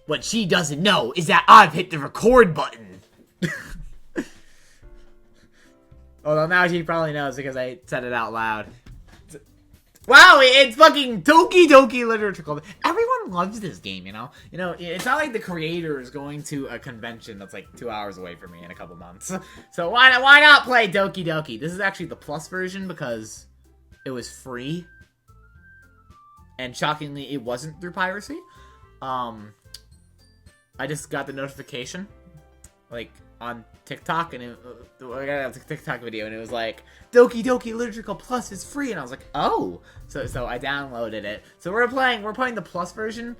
What she doesn't know is that I've hit the record button. Although now she probably knows because I said it out loud. Wow, it's fucking Doki Literature Club. Everyone loves this game, you know? You know, it's not like the creator is going to a convention that's like 2 hours away from me in a couple months. So why not play Doki? This is actually the plus version because it was free. And shockingly, it wasn't through piracy. I just got the notification, like, on TikTok, and I got a TikTok video, and it was like, Doki Literature Club Plus is free, and I was like, oh! So I downloaded it. So we're playing the Plus version.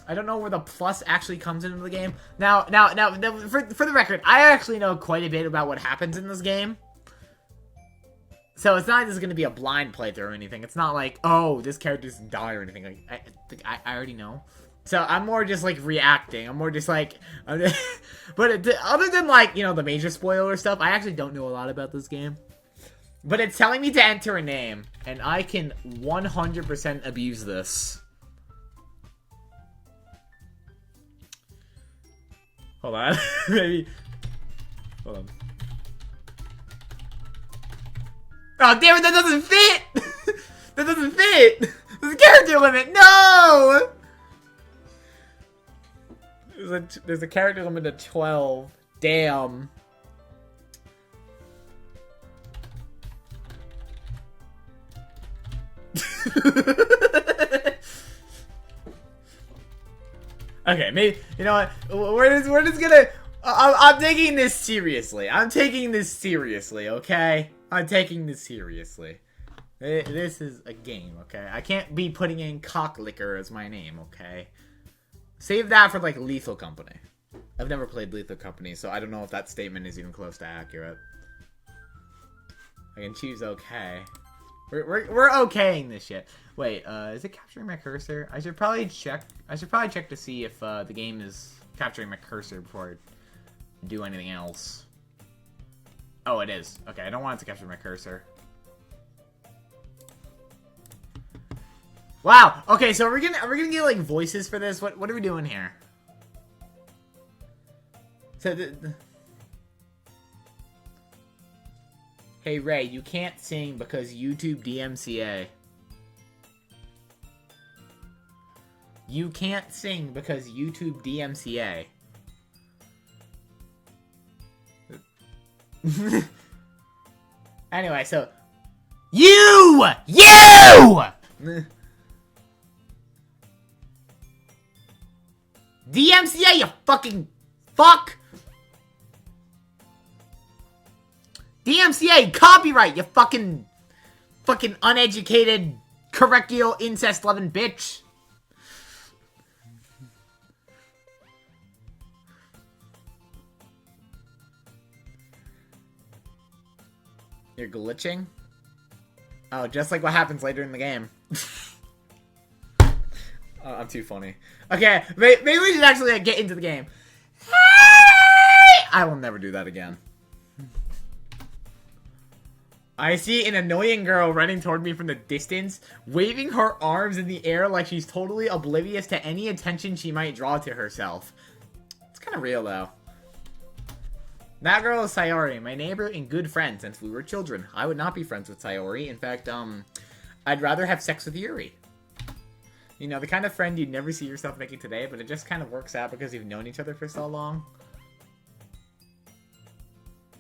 I don't know where the Plus actually comes into the game. Now, for the record, I actually know quite a bit about what happens in this game. So it's not like this is going to be a blind playthrough or anything. It's not like, oh, this character doesn't die or anything. Like, I already know. So I'm more just, like, reacting. I'm more just, like... but other than, like, you know, the major spoiler stuff, I actually don't know a lot about this game. But it's telling me to enter a name. And I can 100% abuse this. Hold on. Maybe... Hold on. Oh, damn it, that doesn't fit! That doesn't fit! There's a character limit! No! There's a character limit of 12. Damn. Okay, maybe, you know what? We're just gonna... I'm taking this seriously. I'm taking this seriously, okay? I'm taking this seriously. This is a game, okay? I can't be putting in Cocklicker as my name, okay? Save that for, like, Lethal Company. I've never played Lethal Company, so I don't know if that statement is even close to accurate. I can choose okay. We're okaying this shit. Wait, is it capturing my cursor? I should probably check to see if the game is capturing my cursor before I do anything else. Oh, it is. Okay, I don't want it to capture my cursor. Wow. Okay, so are we gonna get like voices for this? What are we doing here? So hey Ray, you can't sing because YouTube DMCA. You can't sing because YouTube DMCA. Anyway, so you DMCA, you fucking fuck. DMCA, copyright, you fucking uneducated, correctional, incest-loving bitch. You're glitching? Oh, just like what happens later in the game. Oh, I'm too funny. Okay, maybe we should actually like, get into the game. I will never do that again. I see an annoying girl running toward me from the distance, waving her arms in the air like she's totally oblivious to any attention she might draw to herself. It's kind of real, though. That girl is Sayori, my neighbor and good friend since we were children. I would not be friends with Sayori. In fact, I'd rather have sex with Yuri. You know, the kind of friend you'd never see yourself making today, but it just kind of works out because you've known each other for so long.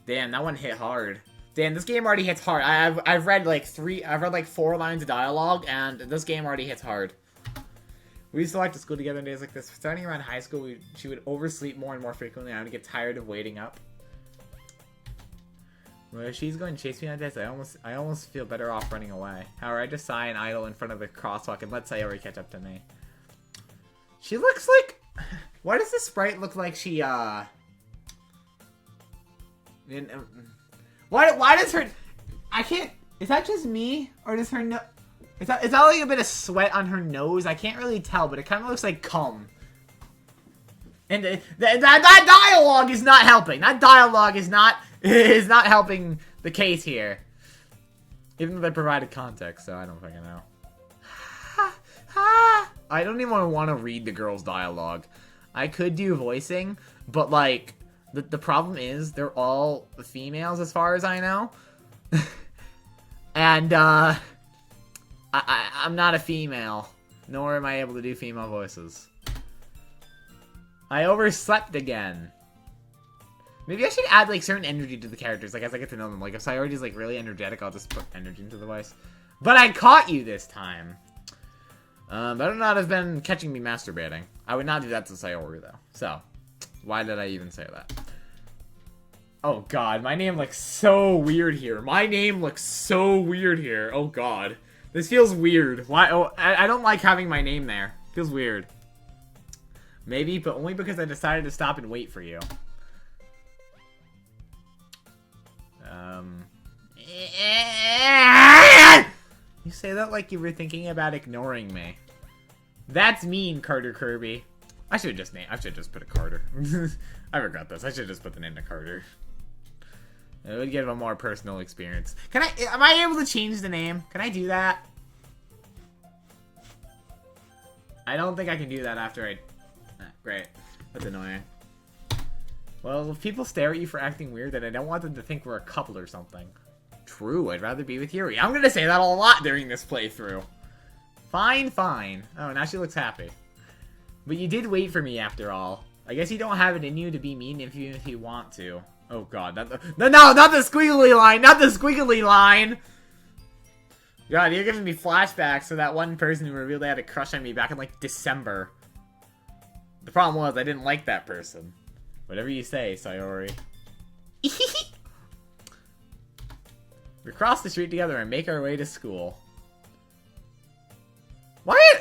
Damn, that one hit hard. Damn, this game already hits hard. I've read like 4 lines of dialogue, and this game already hits hard. We used to like to school together on days like this. Starting around high school, she would oversleep more and more frequently, and I would get tired of waiting up. Well, if she's going to chase me on this, I almost feel better off running away. However, I just sigh and idle in front of the crosswalk and let Sayori catch up to me. She looks like... Why does this sprite look like she, Why does her... I can't... Is that just me? Or does her no... Is that like a bit of sweat on her nose? I can't really tell, but it kind of looks like cum. And that dialogue is not helping. That dialogue is not helping the case here. Even though they provided context, so I don't fucking know. I don't even want to read the girl's dialogue. I could do voicing, but, like, the problem is they're all females as far as I know. And, I'm not a female, nor am I able to do female voices. I overslept again. Maybe I should add, like, certain energy to the characters, like, as I get to know them. Like, if Sayori's, like, really energetic, I'll just put energy into the voice. But I caught you this time. Better not have been catching me masturbating. I would not do that to Sayori, though. So, why did I even say that? Oh, God. My name looks so weird here. My name looks so weird here. Oh, God. This feels weird. Why? Oh, I don't like having my name there. It feels weird. Maybe, but only because I decided to stop and wait for you. You say that like you were thinking about ignoring me. That's mean, Carter Kirby. I should just put a Carter. I regret this. I should just put the name to Carter. It would give a more personal experience. Am I able to change the name? Can I do that? I don't think I can do that after I... great. That's annoying. Well, if people stare at you for acting weird, then I don't want them to think we're a couple or something. True, I'd rather be with Yuri. I'm gonna say that a lot during this playthrough. Fine, fine. Oh, now she looks happy. But you did wait for me after all. I guess you don't have it in you to be mean if you want to. Oh god, not the squiggly line! Not the squiggly line! God, you're giving me flashbacks to that one person who revealed they had a crush on me back in, like, December. The problem was, I didn't like that person. Whatever you say, Sayori. We cross the street together and make our way to school.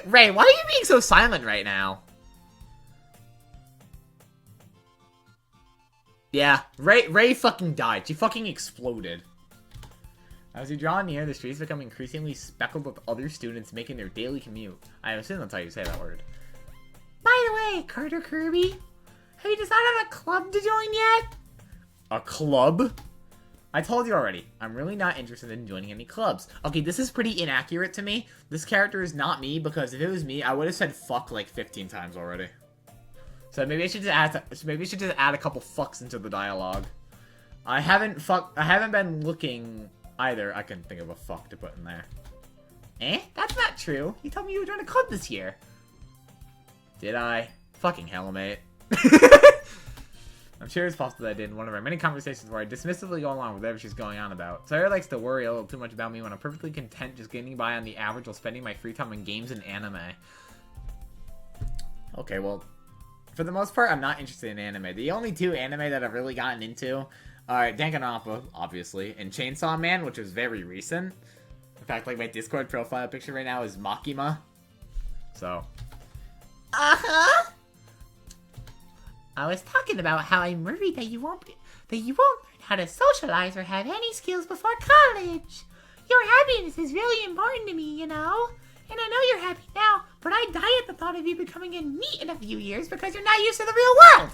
Ray, why are you being so silent right now? Yeah, Ray fucking died. She fucking exploded. As you draw near, the streets become increasingly speckled with other students making their daily commute. I assume that's how you say that word. By the way, Carter Kirby, have you decided on a club to join yet? A club? I told you already, I'm really not interested in joining any clubs. Okay, this is pretty inaccurate to me. This character is not me, because if it was me, I would have said fuck like 15 times already. So maybe I should just add a couple fucks into the dialogue. I haven't been looking either. I can think of a fuck to put in there. Eh? That's not true. You told me you were joining a club this year. Did I? Fucking hell, mate. I'm sure it's possible that I did in one of our many conversations where I dismissively go along with whatever she's going on about. Sayori likes to worry a little too much about me when I'm perfectly content just getting by on the average while spending my free time on games and anime. Okay, well, for the most part, I'm not interested in anime. The only two anime that I've really gotten into are Danganronpa, obviously, and Chainsaw Man, which was very recent. In fact, like, my Discord profile picture right now is Makima. So. Uh-huh. I was talking about how I'm worried that you won't learn how to socialize or have any skills before college. Your happiness is really important to me, you know? And I know you're happy now, but I die at the thought of you becoming a NEET in a few years because you're not used to the real world.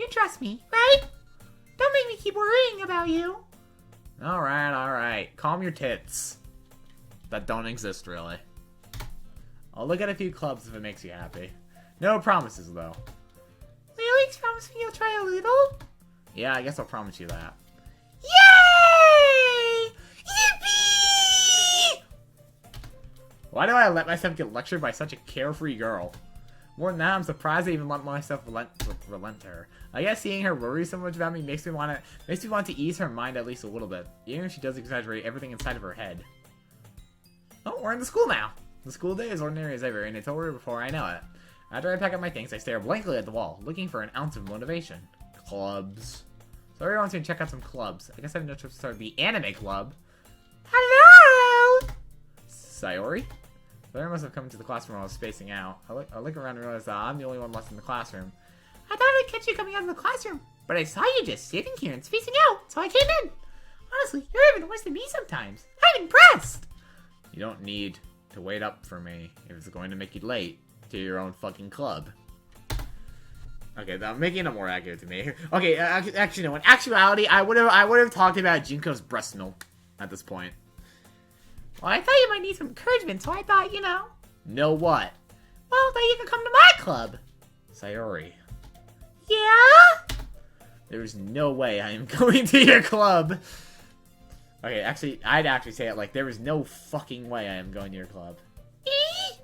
You trust me, right? Don't make me keep worrying about you. Alright. Calm your tits. That don't exist, really. I'll look at a few clubs if it makes you happy. No promises, though. Will you at least promise me you'll try a little? Yeah, I guess I'll promise you that. Yay! Yippee! Why do I let myself get lectured by such a carefree girl? More than that, I'm surprised I even let myself relent to her. I guess seeing her worry so much about me makes me want to ease her mind at least a little bit, even if she does exaggerate everything inside of her head. Oh, we're in the school now. The school day is ordinary as ever, and it's over before I know it. After I pack up my things, I stare blankly at the wall, looking for an ounce of motivation. Clubs. Sorry, I want to check out some clubs. I guess I have no choice to start the anime club. Hello! Sayori? Sayori must have come into the classroom while I was spacing out. I look around and realize that I'm the only one left in the classroom. I thought I'd catch you coming out of the classroom, but I saw you just sitting here and spacing out, so I came in. Honestly, you're even worse than me sometimes. I'm impressed! You don't need to wait up for me if it's going to make you late to your own fucking club. Okay, I'm making it more accurate to me. Okay, actually, no. In actuality, I would have talked about Junko's breast milk at this point. Well, I thought you might need some encouragement, so I thought, you know. Know what? Well, that you could come to my club. Sayori. Yeah? There's no way I am going to your club. Okay, actually, I'd actually say it like, there is no fucking way I am going to your club. Meanie!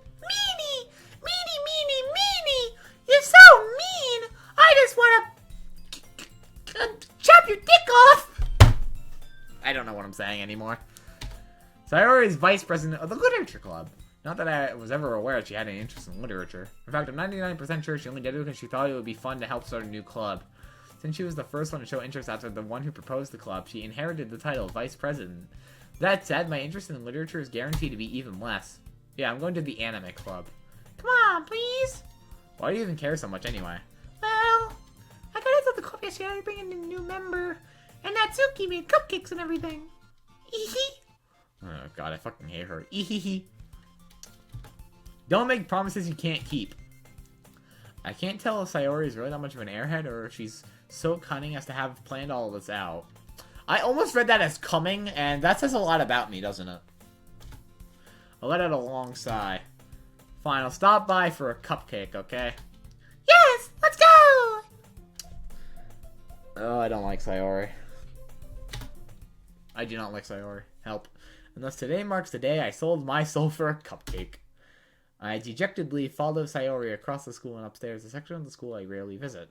Meanie! You're so mean! I just want to chop your dick off! I don't know what I'm saying anymore. Sayori is vice president of the literature club. Not that I was ever aware she had any interest in literature. In fact, I'm 99% sure she only did it because she thought it would be fun to help start a new club. Since she was the first one to show interest after the one who proposed the club, she inherited the title of vice president. That said, my interest in literature is guaranteed to be even less. Yeah, I'm going to the anime club. Come on, please! Why do you even care so much anyway? Well, I got into the club yesterday to bring in a new member, and Natsuki made cupcakes and everything. Oh god, I fucking hate her. Don't make promises you can't keep. I can't tell if Sayori is really that much of an airhead or if she's so cunning as to have planned all of this out. I almost read that as coming, and that says a lot about me, doesn't it? I'll let out a long sigh. Fine, I'll stop by for a cupcake, okay? Yes! Let's go! Oh, I don't like Sayori. I do not like Sayori. Help. Unless today marks the day I sold my soul for a cupcake. I dejectedly followed Sayori across the school and upstairs, a section of the school I rarely visit.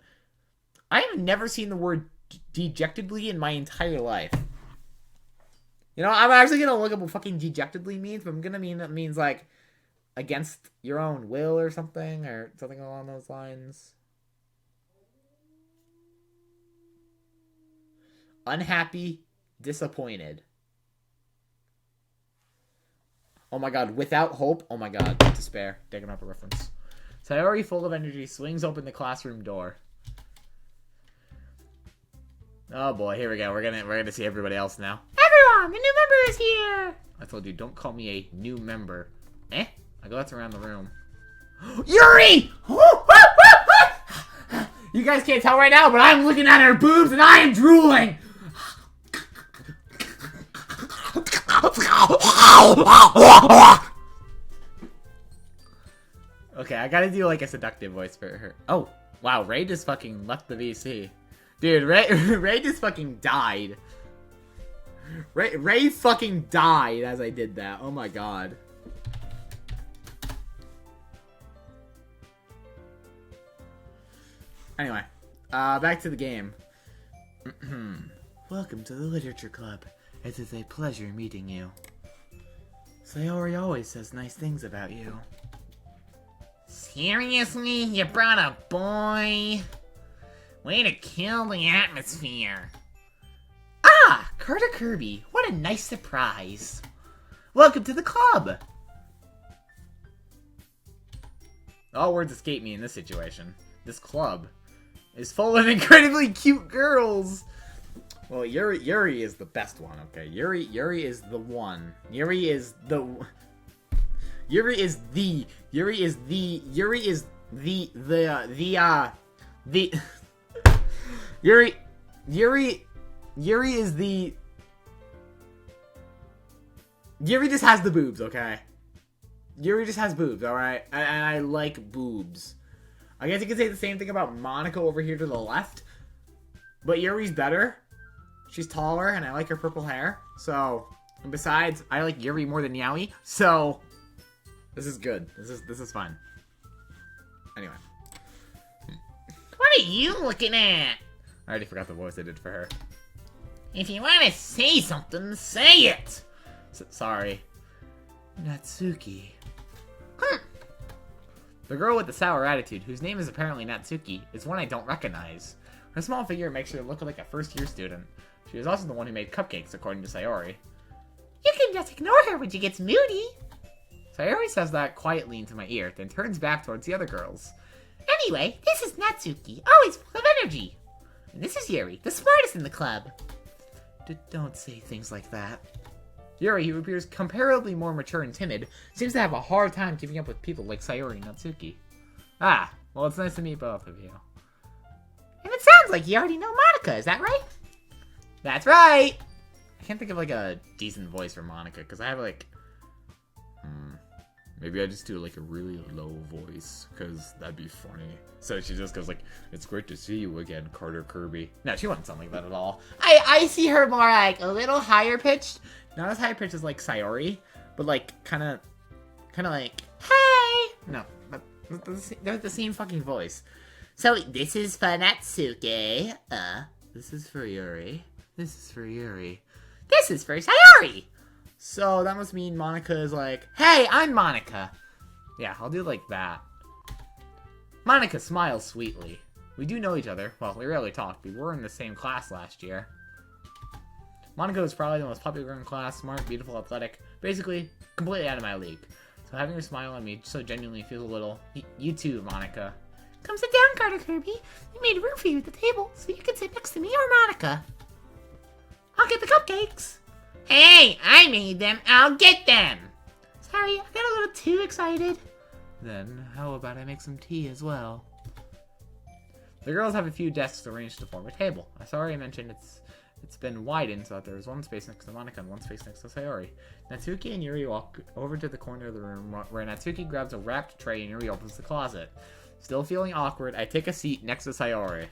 I have never seen the word dejectedly in my entire life. You know, I'm actually gonna look up what fucking dejectedly means, but I'm gonna mean it means like against your own will or something along those lines. Unhappy, disappointed. Oh my god, without hope. Oh my god, despair. Digging up a reference. Sayori, full of energy, swings open the classroom door. Oh boy, here we go. We're gonna see everybody else now. Everyone, the new member is here. I told you, don't call me a new member. I glance around the room. Yuri! You guys can't tell right now, but I'm looking at her boobs and I am drooling. Okay, I gotta do like a seductive voice for her. Oh, wow, Ray just fucking left the VC. Dude, Ray just fucking died. Ray fucking died as I did that. Oh my god. Anyway, back to the game. Welcome to the Literature Club. It is a pleasure meeting you. Sayori always says nice things about you. Seriously? You brought a boy? Way to kill the atmosphere. Ah! Carter Kirby. What a nice surprise. Welcome to the club. All words escape me in this situation. This club is full of incredibly cute girls. Well, Yuri is the best one, okay? Yuri is the one. Yuri is the Yuri is the Yuri is the Yuri is the Yuri just has the boobs, okay? Yuri just has boobs, alright? And I like boobs. I guess you could say the same thing about Monica over here to the left. But Yuri's better. She's taller, and I like her purple hair. So, and besides, I like Yuri more than Yaoi. So, this is good. This is fun. Anyway. What are you looking at? I already forgot the voice I did for her. If you want to say something, say it! Sorry. Natsuki. The girl with the sour attitude, whose name is apparently Natsuki, is one I don't recognize. Her small figure makes her look like a first-year student. She is also the one who made cupcakes, according to Sayori. You can just ignore her when she gets moody. Sayori says that quietly into my ear, then turns back towards the other girls. Anyway, this is Natsuki, always full of energy. And this is Yuri, the smartest in the club. Don't say things like that. Yuri, who appears comparably more mature and timid, seems to have a hard time keeping up with people like Sayori and Natsuki. Ah, well, it's nice to meet both of you. And it sounds like you already know Monica, is that right? That's right! I can't think of, like, a decent voice for Monica, because I have, like... maybe I just do like a really low voice, because that'd be funny. So she just goes like, it's great to see you again, Carter Kirby. No, she wouldn't sound like that at all. I see her more like a little higher pitched. Not as high pitched as like Sayori, but like kind of like, hey! No, they're the same fucking voice. So this is for Natsuki. This is for Yuri. This is for Yuri. This is for Sayori! So that must mean Monica is like, hey, I'm Monica. Yeah, I'll do it like that. Monica smiles sweetly. We do know each other. Well, we rarely talk, but we were in the same class last year. Monica was probably the most popular girl in class, smart, beautiful, athletic, basically completely out of my league. So having her smile at me so genuinely feels a little... You too, Monica. Come sit down, Carter Kirby. We made room for you at the table, so you can sit next to me or Monica. I'll get the cupcakes. Hey, I made them. I'll get them. Sorry, I got a little too excited. Then, how about I make some tea as well? The girls have a few desks arranged to form a table. I already mentioned it's been widened so that there's one space next to Monica and one space next to Sayori. Natsuki and Yuri walk over to the corner of the room where Natsuki grabs a wrapped tray and Yuri opens the closet. Still feeling awkward, I take a seat next to Sayori.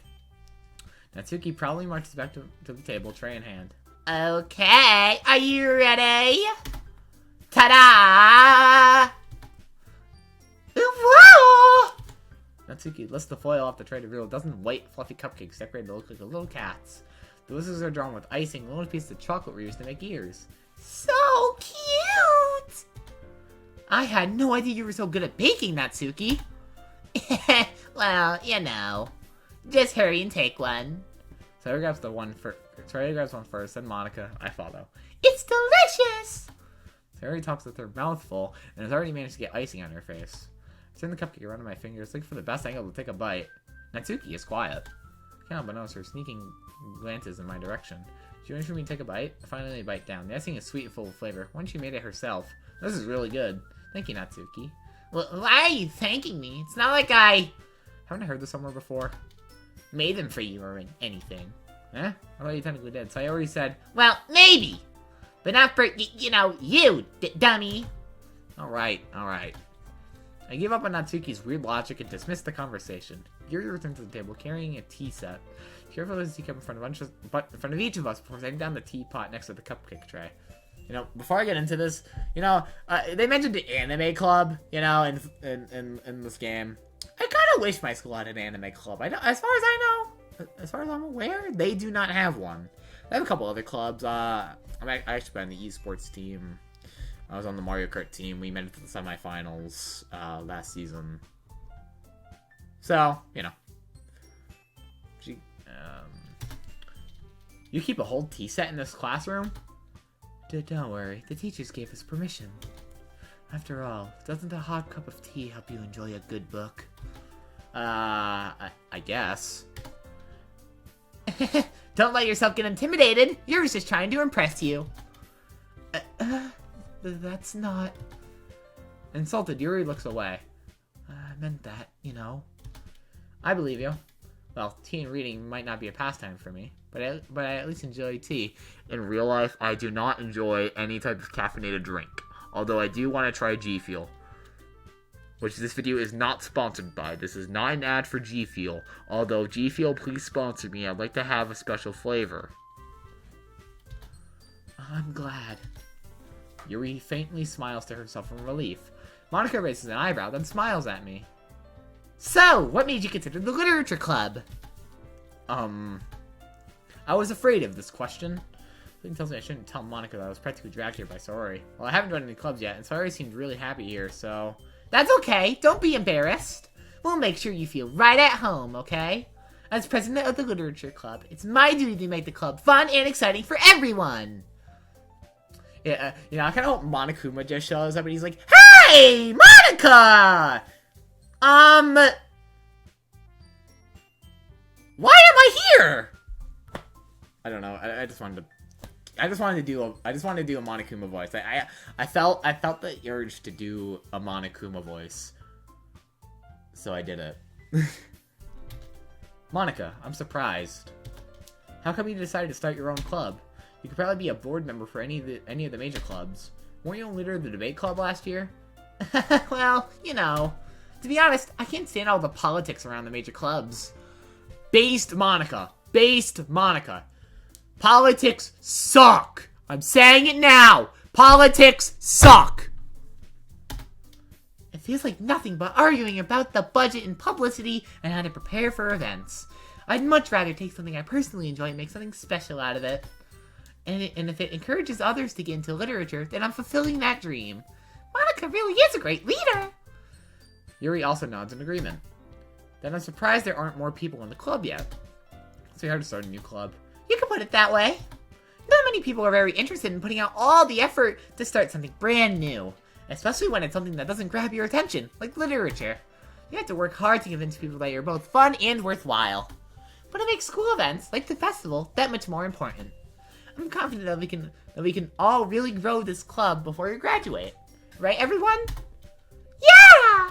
Natsuki proudly marches back to the table, tray in hand. Okay, are you ready? Ta-da! Whoa! Natsuki lifts the foil off the tray to reveal a dozen white, fluffy cupcakes decorated to look like little cats. The whiskers are drawn with icing and little pieces of chocolate were used to make ears. So cute! I had no idea you were so good at baking, Natsuki. Well, you know. Just hurry and take one. Sayori grabs Sayori grabs one first, then Monica. I follow. It's delicious! Sayori talks with her mouth full and has already managed to get icing on her face. I turn the cupcake around in my fingers, looking for the best angle to take a bite. Natsuki is quiet. I can't help but notice her sneaking glances in my direction. She waits for me to take a bite. I finally bite down. The icing is sweet and full of flavor. Once she made it herself. This is really good. Thank you, Natsuki. Well, why are you thanking me? It's not like haven't I heard this somewhere before? Made them for you or anything. Huh? I thought you technically did. So I already said, well, maybe. But not for, you, dummy. Alright. I give up on Natsuki's weird logic and dismiss the conversation. Yuri returns to the table carrying a tea set. She carefully has a teacup in front of each of us before setting down the teapot next to the cupcake tray. Before I get into this, they mentioned the anime club, in this game. I kind of wish my school had an anime club. As far as I'm aware, they do not have one. They have a couple other clubs. I actually been on the esports team. I was on the Mario Kart team. We made it to the semifinals last season. So, you keep a whole tea set in this classroom? Don't worry, the teachers gave us permission. After all, doesn't a hot cup of tea help you enjoy a good book? I guess. Don't let yourself get intimidated. Yuri's just trying to impress you. That's not... Insulted, Yuri looks away. I meant that, I believe you. Well, tea and reading might not be a pastime for me, but I at least enjoy tea. In real life, I do not enjoy any type of caffeinated drink. Although I do want to try G Fuel, which this video is not sponsored by. This is not an ad for G Fuel. Although G Fuel, please sponsor me. I'd like to have a special flavor. I'm glad. Yuri faintly smiles to herself in relief. Monica raises an eyebrow, then smiles at me. So, what made you consider the literature club? I was afraid of this question. Something tells me I shouldn't tell Monica that I was practically dragged here by Sayori. Well, I haven't joined any clubs yet, and Sayori seemed really happy here, so... That's okay, don't be embarrassed. We'll make sure you feel right at home, okay? As president of the literature club, it's my duty to make the club fun and exciting for everyone. Yeah, I kind of hope Monokuma just shows up and he's like, hey, Monica! Why am I here? I don't know. I just wanted to do a Monokuma voice. I felt the urge to do a Monokuma voice, so I did it. Monica, I'm surprised. How come you decided to start your own club? You could probably be a board member for any of the major clubs. Weren't you a leader of the debate club last year? Well, you know, to be honest, I can't stand all the politics around the major clubs. Based Monica. Based Monica. Politics suck. I'm saying it now. Politics suck. It feels like nothing but arguing about the budget and publicity and how to prepare for events. I'd much rather take something I personally enjoy and make something special out of it. And if it encourages others to get into literature, then I'm fulfilling that dream. Monica really is a great leader. Yuri also nods in agreement. Then I'm surprised there aren't more people in the club yet. It's very hard to start a new club. You can put it that way. Not many people are very interested in putting out all the effort to start something brand new. Especially when it's something that doesn't grab your attention, like literature. You have to work hard to convince people that you're both fun and worthwhile. But it makes school events, like the festival, that much more important. I'm confident that we can all really grow this club before we graduate. Right, everyone? Yeah!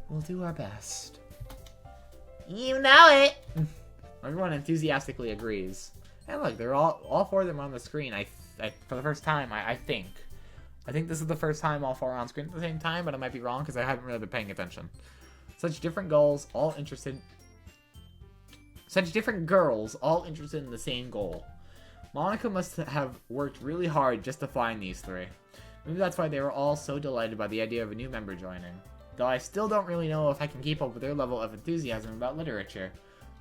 We'll do our best. You know it. Everyone enthusiastically agrees. And look, they're all four of them on the screen. I for the first time, I think. I think this is the first time all four are on screen at the same time, but I might be wrong because I haven't really been paying attention. Such different girls, all interested in the same goal. Monica must have worked really hard just to find these three. Maybe that's why they were all so delighted by the idea of a new member joining. Though I still don't really know if I can keep up with their level of enthusiasm about literature.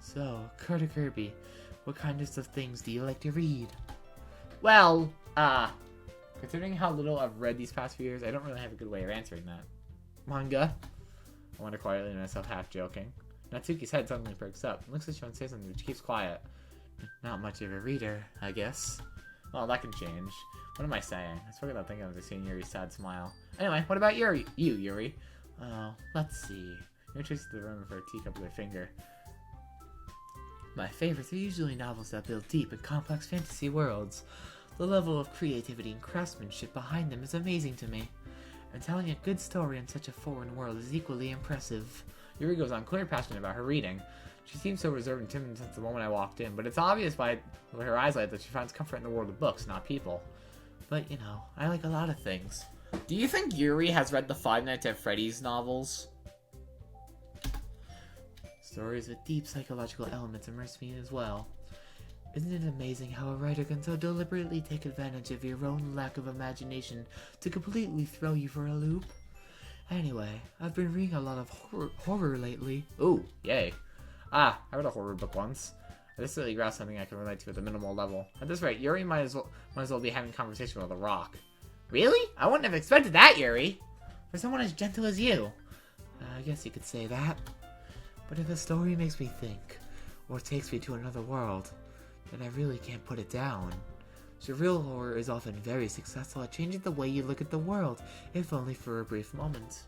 So, Carter Kirby, what kinds of things do you like to read? Well, considering how little I've read these past few years, I don't really have a good way of answering that. Manga? I wonder quietly to myself, half joking. Natsuki's head suddenly perks up and looks at you and says something, which keeps quiet. Not much of a reader, I guess. Well, that can change. What am I saying? I spoke about thinking of seeing Yuri's sad smile. Anyway, what about Yuri? Yuri? Oh, let's see. Yuri traces the room for a teacup with her finger. My favorites are usually novels that build deep and complex fantasy worlds. The level of creativity and craftsmanship behind them is amazing to me. And telling a good story in such a foreign world is equally impressive. Yuri goes on clear passionate about her reading. She seems so reserved and timid since the moment I walked in, but it's obvious by her eyes light that she finds comfort in the world of books, not people. But, you know, I like a lot of things. Do you think Yuri has read the Five Nights at Freddy's novels? Stories with deep psychological elements immerse me as well. Isn't it amazing how a writer can so deliberately take advantage of your own lack of imagination to completely throw you for a loop? Anyway, I've been reading a lot of horror lately. Ooh, yay. I read a horror book once. I just really grasped something I can relate to at the minimal level. At this rate, Yuri might as well be having a conversation with a rock. Really? I wouldn't have expected that, Yuri. For someone as gentle as you. I guess you could say that. But if a story makes me think, or takes me to another world, then I really can't put it down. Surreal horror is often very successful at changing the way you look at the world, if only for a brief moment.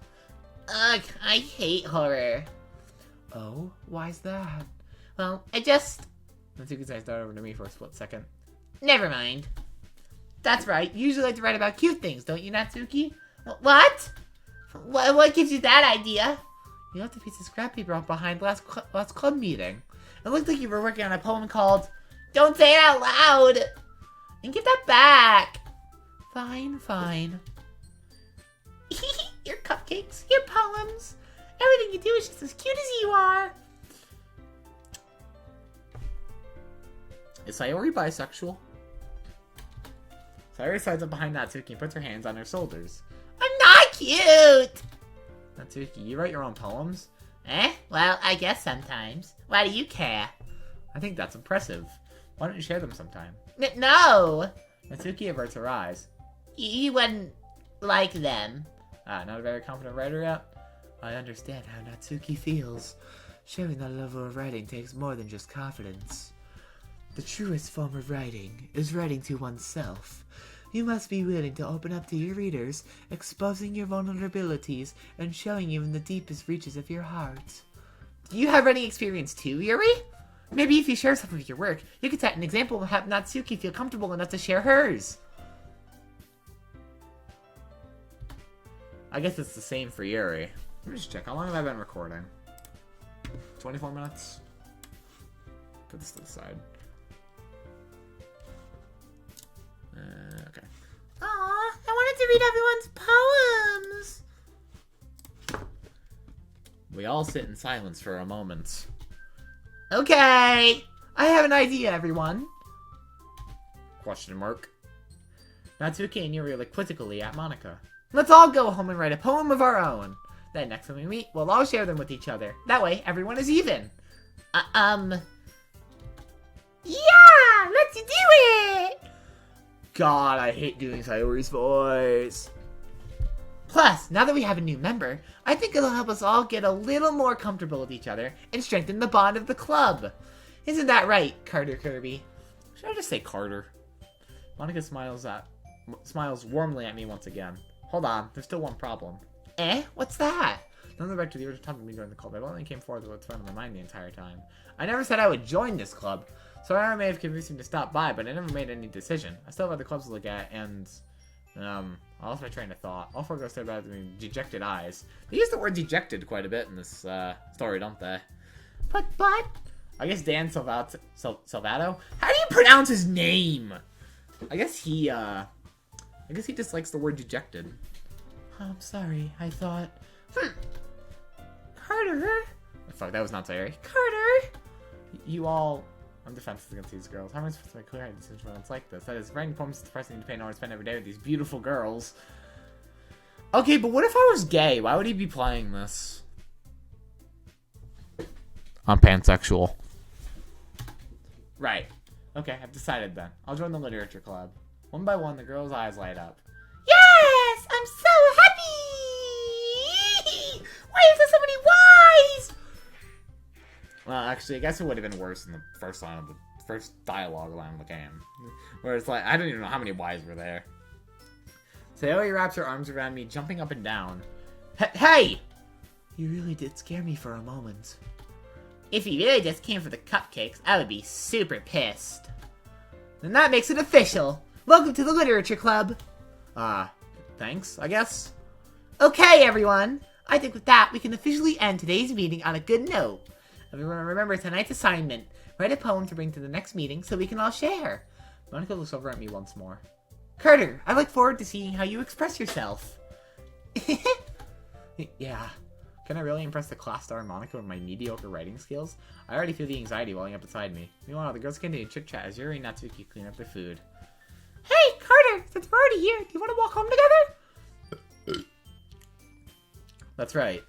Ugh, I hate horror. Oh, why's that? Well, Natsuki's eyes darted over to me for a split second. Never mind. That's right, you usually like to write about cute things, don't you, Natsuki? What? What gives you that idea? You left a piece of scrap paper out behind last club meeting. It looked like you were working on a poem called Don't Say It Out Loud! And give that back! Fine. Your cupcakes, your poems, everything you do is just as cute as you are! Is Sayori bisexual? Sayori sides up behind Natsuki and puts her hands on her shoulders. I'm not cute! Natsuki, you write your own poems? Well, I guess sometimes. Why do you care? I think that's impressive. Why don't you share them sometime? No! Natsuki averts her eyes. You wouldn't like them. Not a very confident writer yet? I understand how Natsuki feels. Sharing that level of writing takes more than just confidence. The truest form of writing is writing to oneself. You must be willing to open up to your readers, exposing your vulnerabilities, and showing even the deepest reaches of your heart. Do you have any experience too, Yuri? Maybe if you share some of your work, you could set an example and have Natsuki feel comfortable enough to share hers. I guess it's the same for Yuri. Let me just check. How long have I been recording? 24 minutes? Put this to the side. Okay. Aw, I wanted to read everyone's poems. We all sit in silence for a moment. Okay! I have an idea, everyone! Question mark. Natsuki and Yuri look quizzically at Monica. Let's all go home and write a poem of our own. Then next time we meet, we'll all share them with each other. That way, everyone is even. Yeah! Let's do it! God, I hate doing Sayori's voice. Plus, now that we have a new member, I think it'll help us all get a little more comfortable with each other and strengthen the bond of the club. Isn't that right, Carter Kirby? Should I just say Carter? Monica smiles warmly at me once again. Hold on, there's still one problem. What's that? Don't go back to the original topic of me joining the club. I only came forward with what's on my mind the entire time. I never said I would join this club, so I may have convinced him to stop by, but I never made any decision. I still have other clubs to look at, and I lost my train of thought. All four girls stared back at me, dejected eyes. They use the word dejected quite a bit in this story, don't they? But I guess Dan Salvato. How do you pronounce his name? I guess he just likes the word dejected. I'm sorry. I thought. Carter. Oh, fuck, that was not Sayori. Carter. You all. I'm defenseless against these girls. How am I supposed to make clear decisions when it's like this? That is, writing poems is depressing to pay no one to spend every day with these beautiful girls. Okay, but what if I was gay? Why would he be playing this? I'm pansexual. Right. Okay, I've decided then. I'll join the literature club. One by one, the girls' eyes light up. Yes! I'm so happy! Why is there so many Ys? Well, actually, I guess it would have been worse in the first line of the first dialogue line of the game. Where it's like, I don't even know how many Ys were there. Sayori wraps her arms around me, jumping up and down. Hey! You really did scare me for a moment. If you really just came for the cupcakes, I would be super pissed. Then that makes it official. Welcome to the Literature Club. Thanks, I guess. Okay, everyone. I think with that, we can officially end today's meeting on a good note. Everyone remember tonight's assignment. Write a poem to bring to the next meeting so we can all share. Monica looks over at me once more. Carter, I look forward to seeing how you express yourself. Yeah. Can I really impress the class star Monica with my mediocre writing skills? I already feel the anxiety welling up inside me. Meanwhile, the girls continue to chit-chat as Yuri and Natsuki clean up their food. Hey, Carter! Since we're already here, do you want to walk home together? That's right.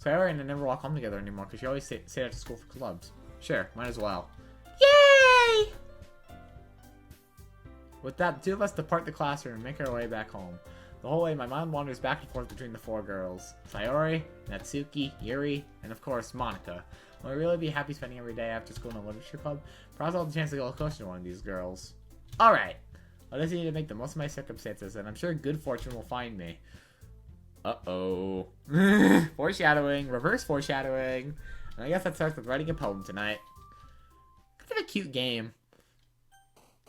Sayori and I never walk home together anymore because she always stay after school for clubs. Sure, might as well. Yay! With that, the two of us depart the classroom and make our way back home. The whole way, my mind wanders back and forth between the four girls. Sayori, Natsuki, Yuri, and of course, Monica. Will I really be happy spending every day after school in a literature club? Perhaps I'll have the chance to go closer to one of these girls. Alright. I just need to make the most of my circumstances, and I'm sure good fortune will find me. Uh-oh. Foreshadowing. Reverse foreshadowing. And I guess that starts with writing a poem tonight. Kind of a cute game.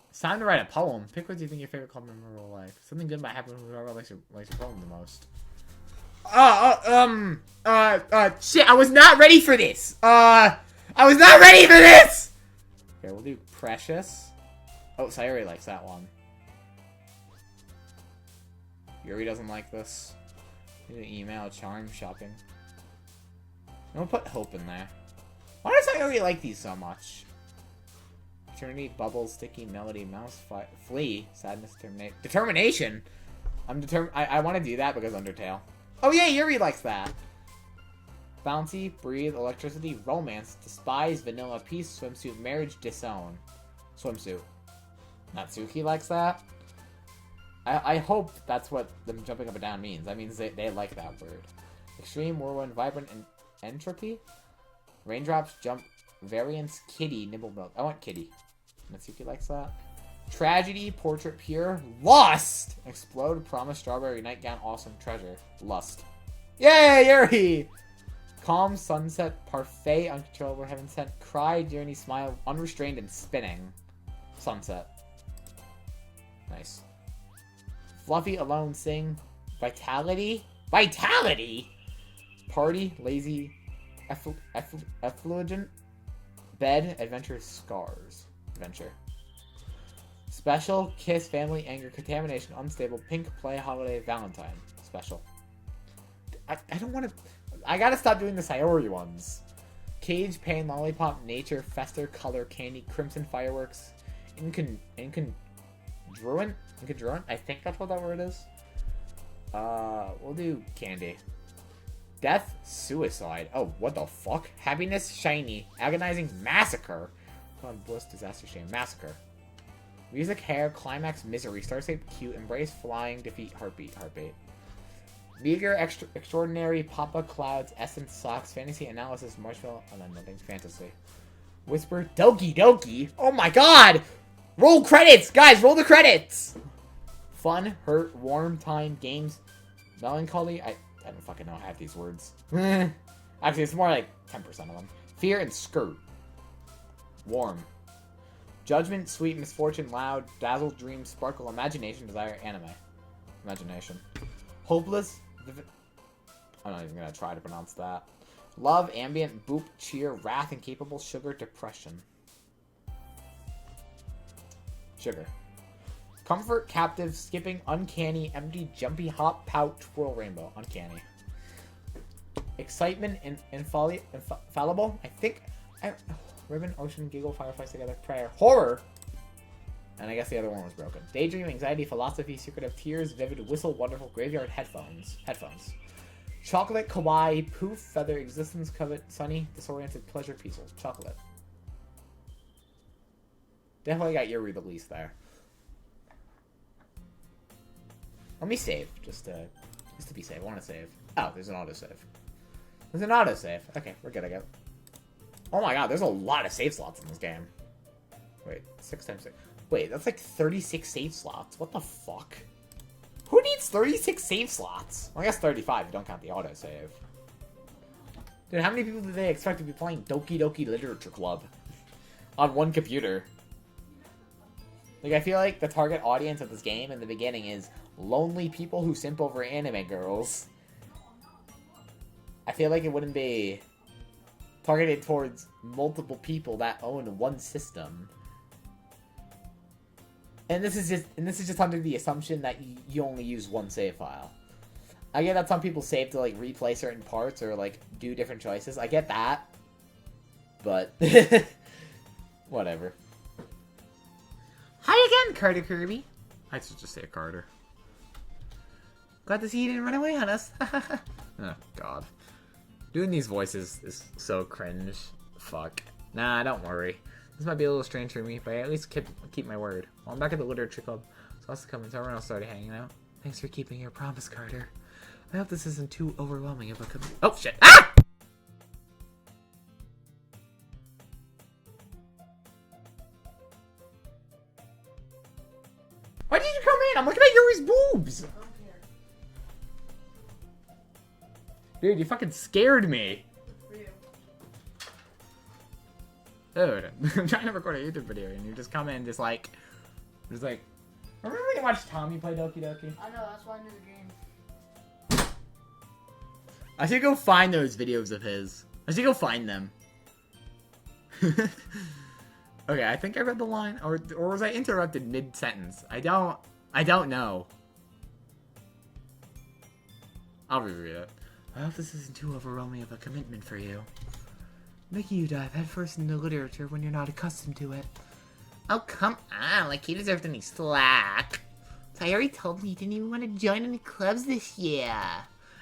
It's time to write a poem. Pick what you think your favorite club member will like. Something good might happen when whoever likes your poem the most. Shit, I was not ready for this! I was not ready for this! Okay, we'll do Precious. Oh, Sayori likes that one. Yuri doesn't like this. Email, charm, shopping. I'm gonna put Hope in there. Why does Sayori like these so much? Eternity, Bubbles, Sticky, Melody, Mouse, Flee, Sadness, Determination! I want to do that because Undertale. Oh yeah, Yuri likes that! Bouncy, Breathe, Electricity, Romance, Despise, Vanilla, Peace, Swimsuit, Marriage, Disown. Swimsuit. Natsuki likes that? I hope that's what them jumping up and down means. That means they like that word. Extreme, Whirlwind, Vibrant, and Entropy. Raindrops, Jump, Variance, Kitty, Nibble Milk. I want Kitty. Natsuki likes that. Tragedy, Portrait, Pure, Lust! Explode, Promise, Strawberry, Nightgown, Awesome, Treasure, Lust. Yay, Yuri! Calm, Sunset, Parfait, Uncontrollable, Heaven Sent, Cry, Journey, Smile, Unrestrained, and Spinning. Sunset. Nice. Fluffy, Alone, Sing, Vitality? Vitality? Party, Lazy, Effulgent, Bed, Adventure, Scars. Adventure. Special, Kiss, Family, Anger, Contamination, Unstable, Pink, Play, Holiday, Valentine. Special. I don't want to... I gotta stop doing the Sayori ones. Cage, Pain, Lollipop, Nature, Fester, Color, Candy, Crimson Fireworks, Incongruent? I think that's what that word is. We'll do Candy. Death, Suicide. Oh, what the fuck? Happiness, Shiny. Agonizing, Massacre. Fun, Bliss, Disaster, Shame, Massacre. Music, Hair, Climax, Misery, Starscape, Cute, Embrace, Flying, Defeat, Heartbeat. Meager, Extraordinary, Papa, Clouds, Essence, Socks, Fantasy, Analysis, Marshmallow, and then nothing, Fantasy. Whisper, Doki. Oh my god! Roll credits! Guys, roll the credits! Fun, Hurt, Warm, Time, Games, Melancholy. I don't fucking know half these words. Actually, it's more like 10% of them. Fear and Skirt. Warm. Judgment, Sweet, Misfortune, Loud, Dazzle, Dream, Sparkle, Imagination, Desire, Anime. Imagination. Hopeless. I'm not even gonna try to pronounce that. Love, Ambient, Boop, Cheer, Wrath, Incapable, Sugar, Depression. Sugar. Comfort, Captive, Skipping, Uncanny, Empty, Jumpy, Hop, Pout, Twirl, Rainbow. Uncanny. Excitement, Infallible. I think... Ribbon, Ocean, Giggle, Fireflies Together, Prayer. Horror! And I guess the other one was broken. Daydream, Anxiety, Philosophy, Secret of Tears, Vivid, Whistle, Wonderful, Graveyard, Headphones. Chocolate, Kawaii, Poof, Feather, Existence, Covet, Sunny, Disoriented, Pleasure, Peaceful. Chocolate. Definitely got your re-release there. Let me save, just to be safe. I want to save. Oh, there's an autosave. There's an autosave. Okay, we're good, I guess. Oh my god, there's a lot of save slots in this game. Wait, 6 times 6. Wait, that's like 36 save slots. What the fuck? Who needs 36 save slots? Well, I guess 35 if you don't count the autosave. Dude, how many people do they expect to be playing Doki Doki Literature Club on one computer? Like, I feel like the target audience of this game in the beginning is lonely people who simp over anime girls. I feel like it wouldn't be targeted towards multiple people that own one system. And this is just under the assumption that you only use one save file. I get that some people save to like replay certain parts or like do different choices. I get that. But whatever. Hi again, Carter Kirby. I should just say Carter. Glad to see you didn't run away on us. Oh, God. Doing these voices is so cringe. Fuck. Nah, don't worry. This might be a little strange for me, but I at least keep my word. Well, I'm back at the literature club, so I'll come and everyone else started hanging out. Thanks for keeping your promise, Carter. I hope this isn't too overwhelming of a Oh, shit. Ah! Why did you come in? I'm looking at Yuri's boobs! Dude, you fucking scared me. Dude, I'm trying to record a YouTube video and you just come in just like... remember when you watched Tommy play Doki Doki? I know, that's why I knew the game. I should go find those videos of his. I should go find them. Okay, I think I read the line, or was I interrupted mid-sentence? I don't know. I'll reread it. I hope this isn't too overwhelming of a commitment for you. Making you dive headfirst into literature when you're not accustomed to it. Oh, come on, like he deserved any slack. Sayori told me you didn't even want to join any clubs this year.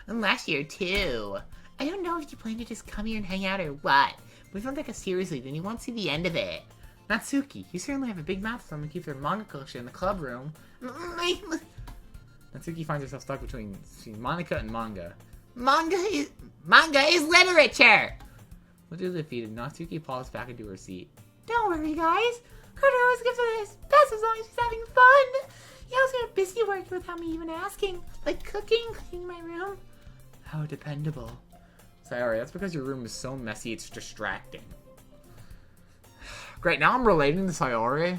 And last year, too. I don't know if you plan to just come here and hang out or what. But if you don't take us seriously, then you won't see the end of it. Natsuki, you certainly have a big mouth for someone to keep their manga collection in the club room. Natsuki finds herself stuck between Monica and manga. Manga is literature! Literally defeated, Natsuki paused back into her seat. Don't worry, guys. Carter always gives it his best as long as she's having fun. He also got busy working without me even asking. Like cooking, cleaning my room. How dependable. Sorry, that's because your room is so messy it's distracting. Great, now I'm relating to Sayori.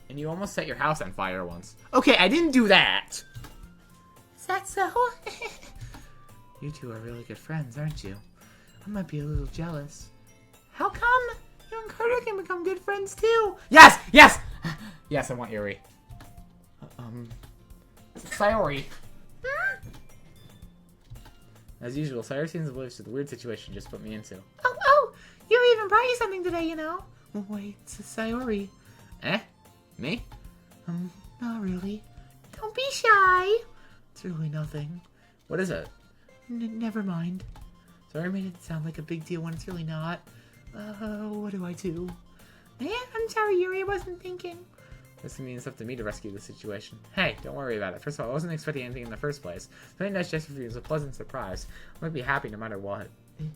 And you almost set your house on fire once. Okay, I didn't do that! Is that so? You two are really good friends, aren't you? I might be a little jealous. How come? You and Carter can become good friends too? Yes! Yes! Yes, I want Yuri. Sayori. As usual, Sayori seems oblivious to the weird situation you just put me into. Oh, you even brought you something today, you know. Wait, it's Sayori. Eh? Me? Not really. Don't be shy. It's really nothing. What is it? Never mind. Sayori made it sound like a big deal when it's really not. What do I do? I'm sorry, Yuri, I wasn't thinking. This means it's up to me to rescue the situation. Hey, don't worry about it. First of all, I wasn't expecting anything in the first place. Something nice gesture for you is a pleasant surprise. I might be happy no matter what.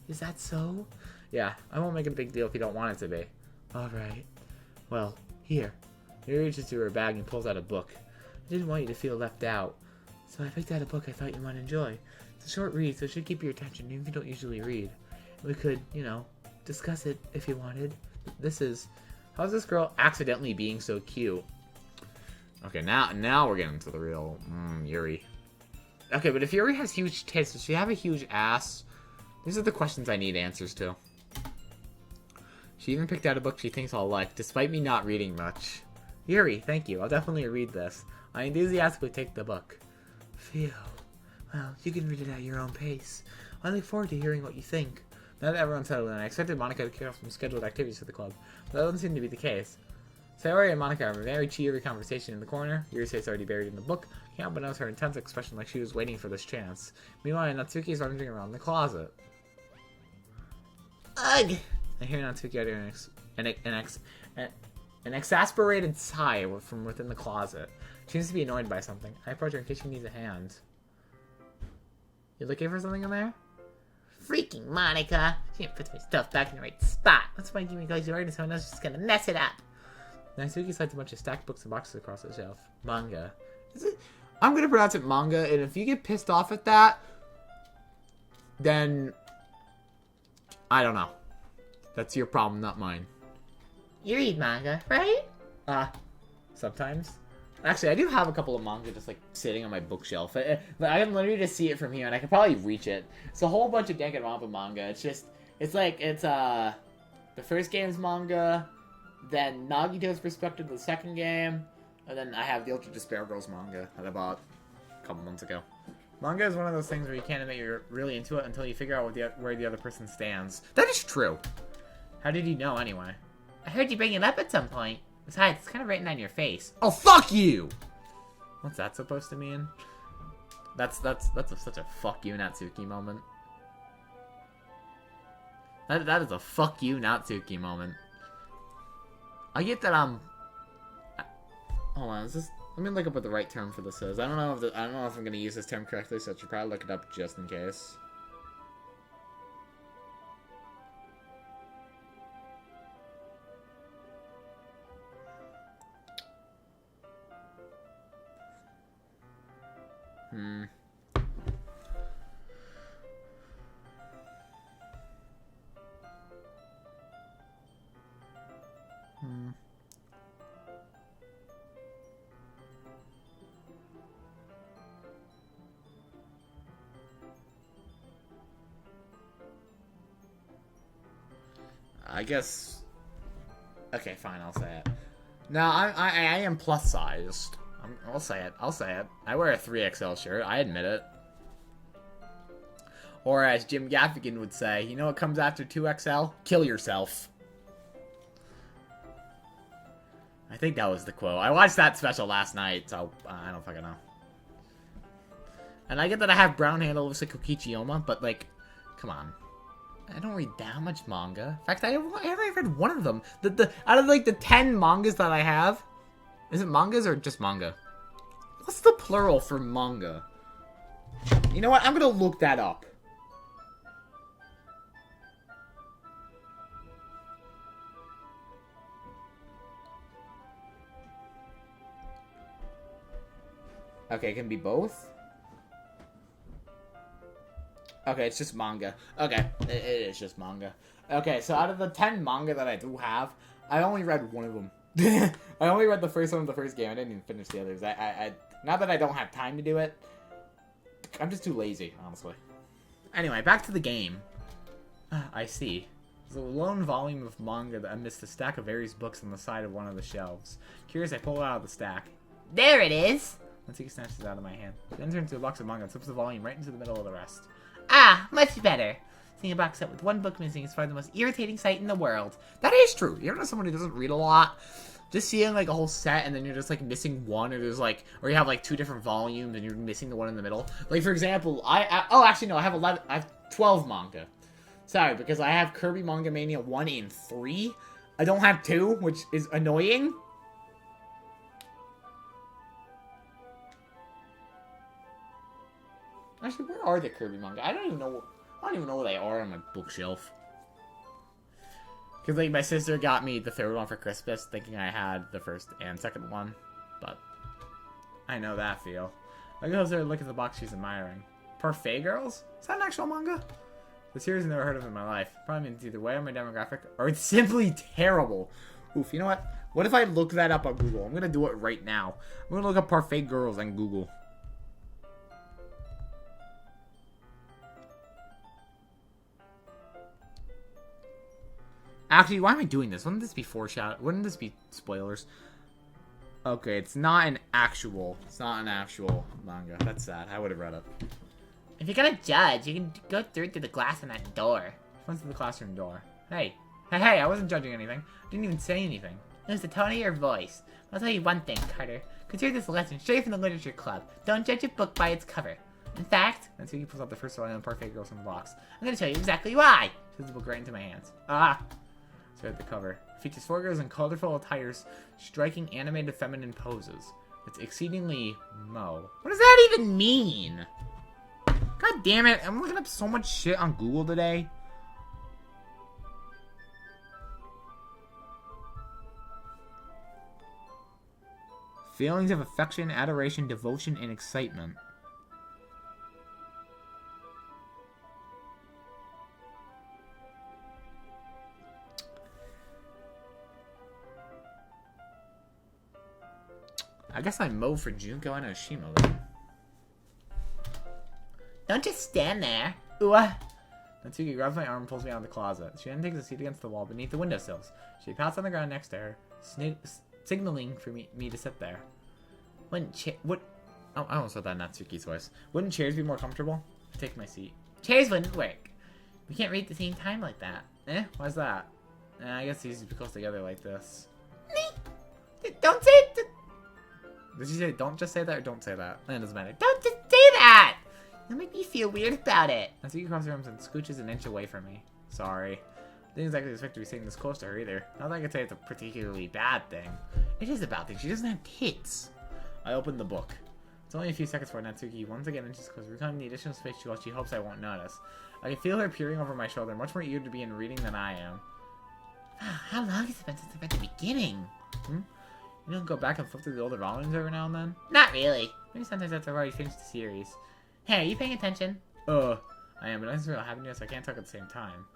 Is that so? Yeah, I won't make it a big deal if you don't want it to be. Alright. Well, here. Yuri reaches through her bag and pulls out a book. I didn't want you to feel left out, so I picked out a book I thought you might enjoy. It's a short read, so it should keep your attention even if you don't usually read. We could, discuss it if you wanted. This is... How's this girl accidentally being so cute? Okay, now we're getting to the real Yuri. Okay, but if Yuri has huge tits, does she have a huge ass? These are the questions I need answers to. She even picked out a book she thinks I'll like, despite me not reading much. Yuri, thank you. I'll definitely read this. I enthusiastically take the book. Phew. Well, you can read it at your own pace. I look forward to hearing what you think. Now that everyone's settled in, I expected Monica to kick off some scheduled activities for the club, but that doesn't seem to be the case. Sayori and Monica have a very cheery conversation in the corner. Yuri says already buried in the book. Can't help but notice her intense expression like she was waiting for this chance. Meanwhile, Natsuki is wandering around the closet. Ugh! I hear Natsuki utter an exasperated sigh from within the closet. She seems to be annoyed by something. I approach her in case she needs a hand. You looking for something in there? Freaking Monica! She didn't put my stuff back in the right spot. That's why Jimmy goes right into someone else is just gonna mess it up. Natsuki slides a bunch of stacked books and boxes across the shelf. Manga. Is it? I'm gonna pronounce it manga, and if you get pissed off at that, then I don't know. That's your problem, not mine. You read manga, right? Sometimes. Actually, I do have a couple of manga just like sitting on my bookshelf. I can literally just see it from here, and I can probably reach it. It's a whole bunch of Danganronpa manga. It's the first game's manga, then Nagito's perspective, the second game, and then I have the Ultra Despair Girls manga that I bought a couple months ago. Manga is one of those things where you can't admit you're really into it until you figure out where the other person stands. That is true. How did you know, anyway? I heard you bring it up at some point. Besides, it's kind of written on your face. Oh, fuck you! What's that supposed to mean? That's such a fuck you, Natsuki moment. That is a fuck you, Natsuki moment. I get that hold on, let me look up what the right term for this is. I don't know if I'm gonna use this term correctly, so I should probably look it up just in case. I guess. Okay, fine. I'll say it. Now I am plus sized. I'll say it. I wear a 3XL shirt. I admit it. Or as Jim Gaffigan would say, you know what comes after 2XL? Kill yourself. I think that was the quote. I watched that special last night, so I don't fucking know. And I get that I have brown hair that looks like Kokichiyama, but like, come on. I don't read that much manga. In fact, I only read one of them. Out of like the 10 mangas that I have, is it mangas or just manga? What's the plural for manga? You know what? I'm gonna look that up. Okay, it can be both. Okay, it's just manga. Okay, it is just manga. Okay, so out of the 10 manga that I do have, I only read one of them. I only read the first one of the first game. I didn't even finish the others. Not that I don't have time to do it. I'm just too lazy, honestly. Anyway, back to the game. I see. There's a lone volume of manga that amidst a stack of various books on the side of one of the shelves. Curious, I pull it out of the stack. There it is! Natsuki snatches it out of my hand. She then turns to a box of manga and slips the volume right into the middle of the rest. Ah, much better. Seeing a box set with one book missing is far the most irritating sight in the world. That is true. You ever know someone who doesn't read a lot? Just seeing like a whole set and then you're just like missing one, or there's like, or you have like 2 different volumes and you're missing the one in the middle. Like for example, oh actually no, I have 12 manga. Sorry, because I have Kirby Manga Mania 1 and 3. I don't have 2, which is annoying. Actually, where are the Kirby manga? I don't even know where they are on my bookshelf. Because, like, my sister got me the 3rd one for Christmas, thinking I had the 1st and 2nd one. But, I know that feel. I goes there and look at the box she's admiring. Parfait Girls? Is that an actual manga? The series I've never heard of in my life. Probably means either way on my demographic, or it's simply terrible. Oof, you know what? What if I look that up on Google? I'm gonna do it right now. I'm gonna look up Parfait Girls on Google. Actually, why am I doing this? Wouldn't this be foreshadow? Wouldn't this be spoilers? Okay, it's not an actual manga. That's sad. I would have read it. If you're gonna judge, you can go through the glass on that door. What's the classroom door? Hey, I wasn't judging anything. I didn't even say anything. It was the tone of your voice. I'll tell you one thing, Carter. Consider this lesson straight from the literature club. Don't judge a book by its cover. In fact, until he pulls out the first line on Parfait Girls in the box, I'm gonna tell you exactly why. Puts the book right into my hands. Ah. So at the cover. It features 4 girls in colorful attires, striking animated feminine poses. It's exceedingly mo. What does that even mean? God damn it, I'm looking up so much shit on Google today. Feelings of affection, adoration, devotion, and excitement. I guess I mow for Junko and Oshima then. Don't just stand there. Ooh. Natsuki grabs my arm and pulls me out of the closet. She then takes a seat against the wall beneath the windowsills. She pouts on the ground next to her, signaling for me to sit there. Oh, I almost said that in Natsuki's voice. Wouldn't chairs be more comfortable? Take my seat. Chairs wouldn't work. We can't read at the same time like that. Why's that? I guess these be close together like this. Don't say it. Did she say don't just say that or don't say that? That doesn't matter. Don't just say that! You'll make me feel weird about it. Natsuki crosses her arms and scooches an inch away from me. Sorry. Didn't exactly expect to be sitting this close to her either. Not that I could say it's a particularly bad thing. It is a bad thing. She doesn't have tits. I opened the book. It's only a few seconds before Natsuki once again inches closer, reclaiming the additional space she hopes I won't notice. I can feel her peering over my shoulder, much more eager to be in reading than I am. How long has it been since I've read the beginning? You don't go back and flip through the older volumes every now and then? Not really. Maybe sometimes after I've already finished the series. Hey, are you paying attention? I am, but nothing's really happening yet, so I can't talk at the same time.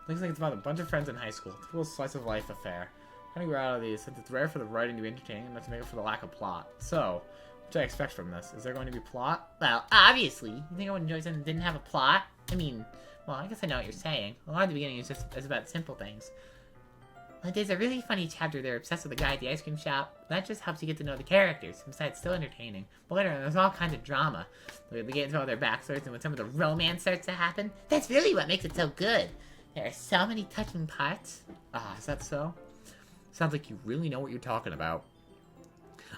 Looks like it's about a bunch of friends in high school. Typical slice of life affair. Trying to grow out of these, since it's rare for the writing to be entertaining enough to make up for the lack of plot. So, what do I expect from this? Is there going to be plot? Well, obviously. You think I would enjoy something that didn't have a plot? I mean, well, I guess I know what you're saying. A lot of the beginning is about simple things. Like, there's a really funny chapter they're obsessed with the guy at the ice cream shop. That just helps you get to know the characters. Besides, it's still entertaining. But later on, there's all kinds of drama. They get into all their backstories, and when some of the romance starts to happen, that's really what makes it so good. There are so many touching parts. Is that so? Sounds like you really know what you're talking about.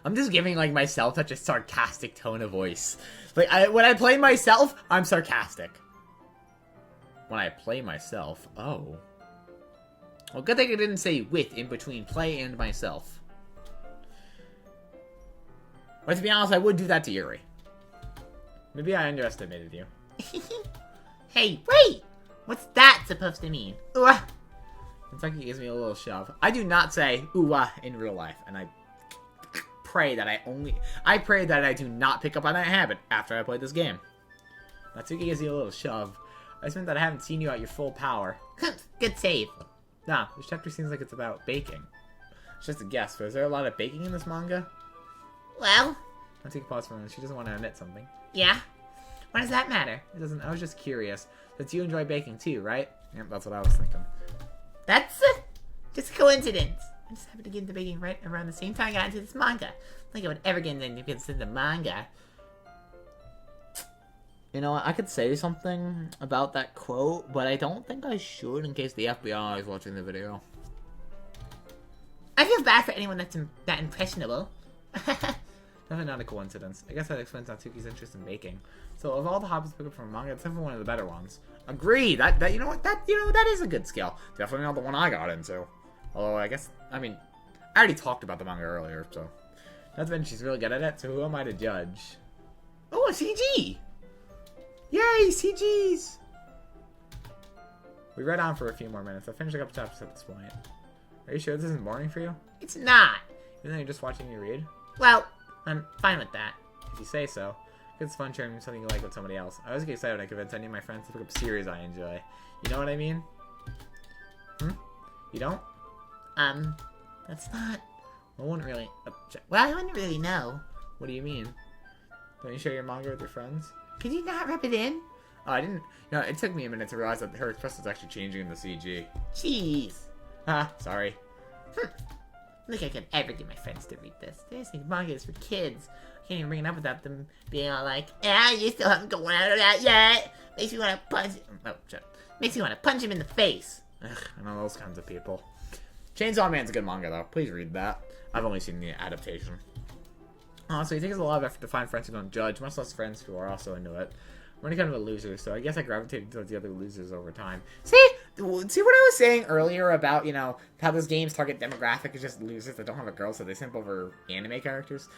I'm just giving, like, myself such a sarcastic tone of voice. Like, when I play myself, I'm sarcastic. When I play myself, oh. Well, good thing I didn't say with in between play and myself. But to be honest, I would do that to Yuri. Maybe I underestimated you. Hey, wait! What's that supposed to mean? Ooh-ah! Kentucky gives me a little shove. I do not say ooh-ah in real life, and I pray that I do not pick up on that habit after I play this game. Natsuki gives you a little shove. I just meant that I haven't seen you at your full power. Good save. Nah, this chapter seems like it's about baking. It's just a guess, but is there a lot of baking in this manga? Well... I'll take a pause for a minute. She doesn't want to admit something. Yeah? Why does that matter? It doesn't. I was just curious. Since you enjoy baking too, right? Yep, that's what I was thinking. That's just a coincidence. I just happened to get into baking right around the same time I got into this manga. I don't think I would ever get into the manga. You know, I could say something about that quote, but I don't think I should in case the FBI is watching the video. I feel bad for anyone that's that impressionable. Definitely not a coincidence. I guess that explains Natsuki's interest in baking. So, of all the hobbies picked up from manga, it's definitely one of the better ones. Agreed. That you know what? That is a good skill. Definitely not the one I got into. Although I guess I already talked about the manga earlier, so that's when she's really good at it. So who am I to judge? Oh, a CG! Yay, CGs! We read on for a few more minutes. I finished a couple chapters at this point. Are you sure this isn't boring for you? It's not! Even though you're just watching me read? Well, I'm fine with that. If you say so. It's fun sharing something you like with somebody else. I always get excited when I convince any of my friends to pick up series I enjoy. You know what I mean? You don't? That's not... I wouldn't really... Well, I wouldn't really know. What do you mean? Don't you share your manga with your friends? Could you not rub it in? Oh, I didn't... No, it took me a minute to realize that her expression was actually changing in the CG. Jeez. Sorry. I don't think I could ever get my friends to read this. They just think manga is for kids. I can't even bring it up without them being all like, you still haven't gone out of that yet. Makes me want to punch... Oh, shit. Makes me want to punch him in the face. Ugh, I know those kinds of people. Chainsaw Man's a good manga, though. Please read that. I've only seen the adaptation. Honestly, it takes a lot of effort to find friends who don't judge, much less friends who are also into it. I'm already kind of a loser, so I guess I gravitated towards the other losers over time. See what I was saying earlier about, you know, how this game's target demographic is just losers that don't have a girl, so they simp over anime characters?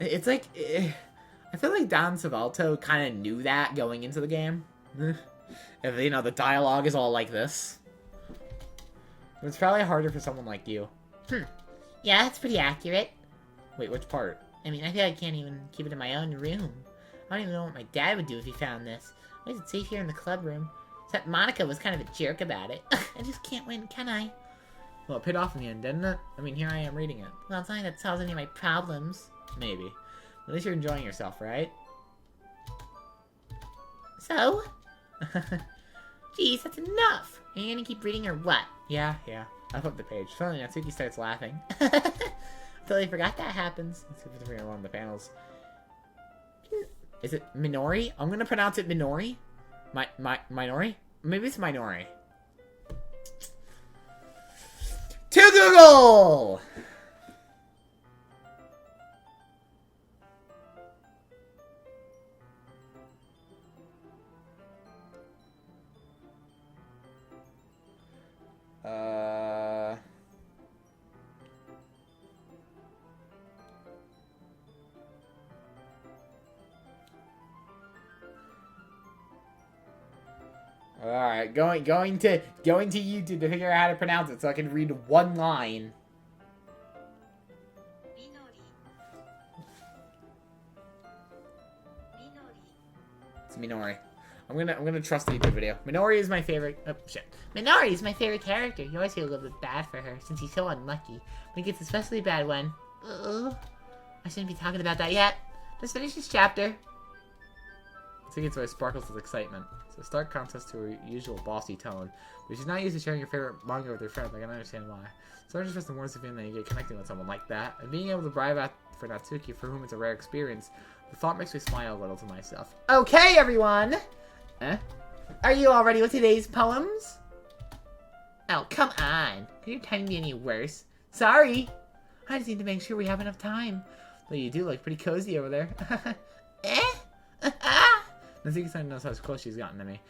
It's like... I feel like Don Savalto kind of knew that going into the game. If, you know, the dialogue is all like this. It's probably harder for someone like you. Yeah, that's pretty accurate. Wait, which part? I mean, I feel like I can't even keep it in my own room. I don't even know what my dad would do if he found this. Why is it safe here in the club room? Except Monica was kind of a jerk about it. I just can't win, can I? Well, it paid off in the end, didn't it? I mean, here I am reading it. Well, it's not like that solves any of my problems. Maybe. At least you're enjoying yourself, right? So? Jeez, that's enough! Are you gonna keep reading or what? Yeah. I flipped the page. Suddenly, Natsuki starts laughing. Totally forgot that happens. Let's see if it's one of the panels. Is it Minori? I'm gonna pronounce it Minori. Minori? Maybe it's Minori. To Google! Alright, going to YouTube to figure out how to pronounce it so I can read one line. It's Minori. I'm gonna trust the YouTube video. Minori is my favorite. Oh shit. Minori is my favorite character. You always feel a little bit bad for her since he's so unlucky. But it gets especially bad when. I shouldn't be talking about that yet. Let's finish this chapter. I think it's why it sparkles with excitement. So start contest to her usual bossy tone. But she's not used to sharing your favorite manga with her friends. I can understand why. So I'm just the worst feeling that you get connecting with someone like that. And being able to bribe out for Natsuki, for whom it's a rare experience, the thought makes me smile a little to myself. Okay, everyone! Are you all ready with today's poems? Oh, come on. Could your timing be any worse? Sorry. I just need to make sure we have enough time. Well, you do look pretty cozy over there. Natsuki knows how close she's gotten to me.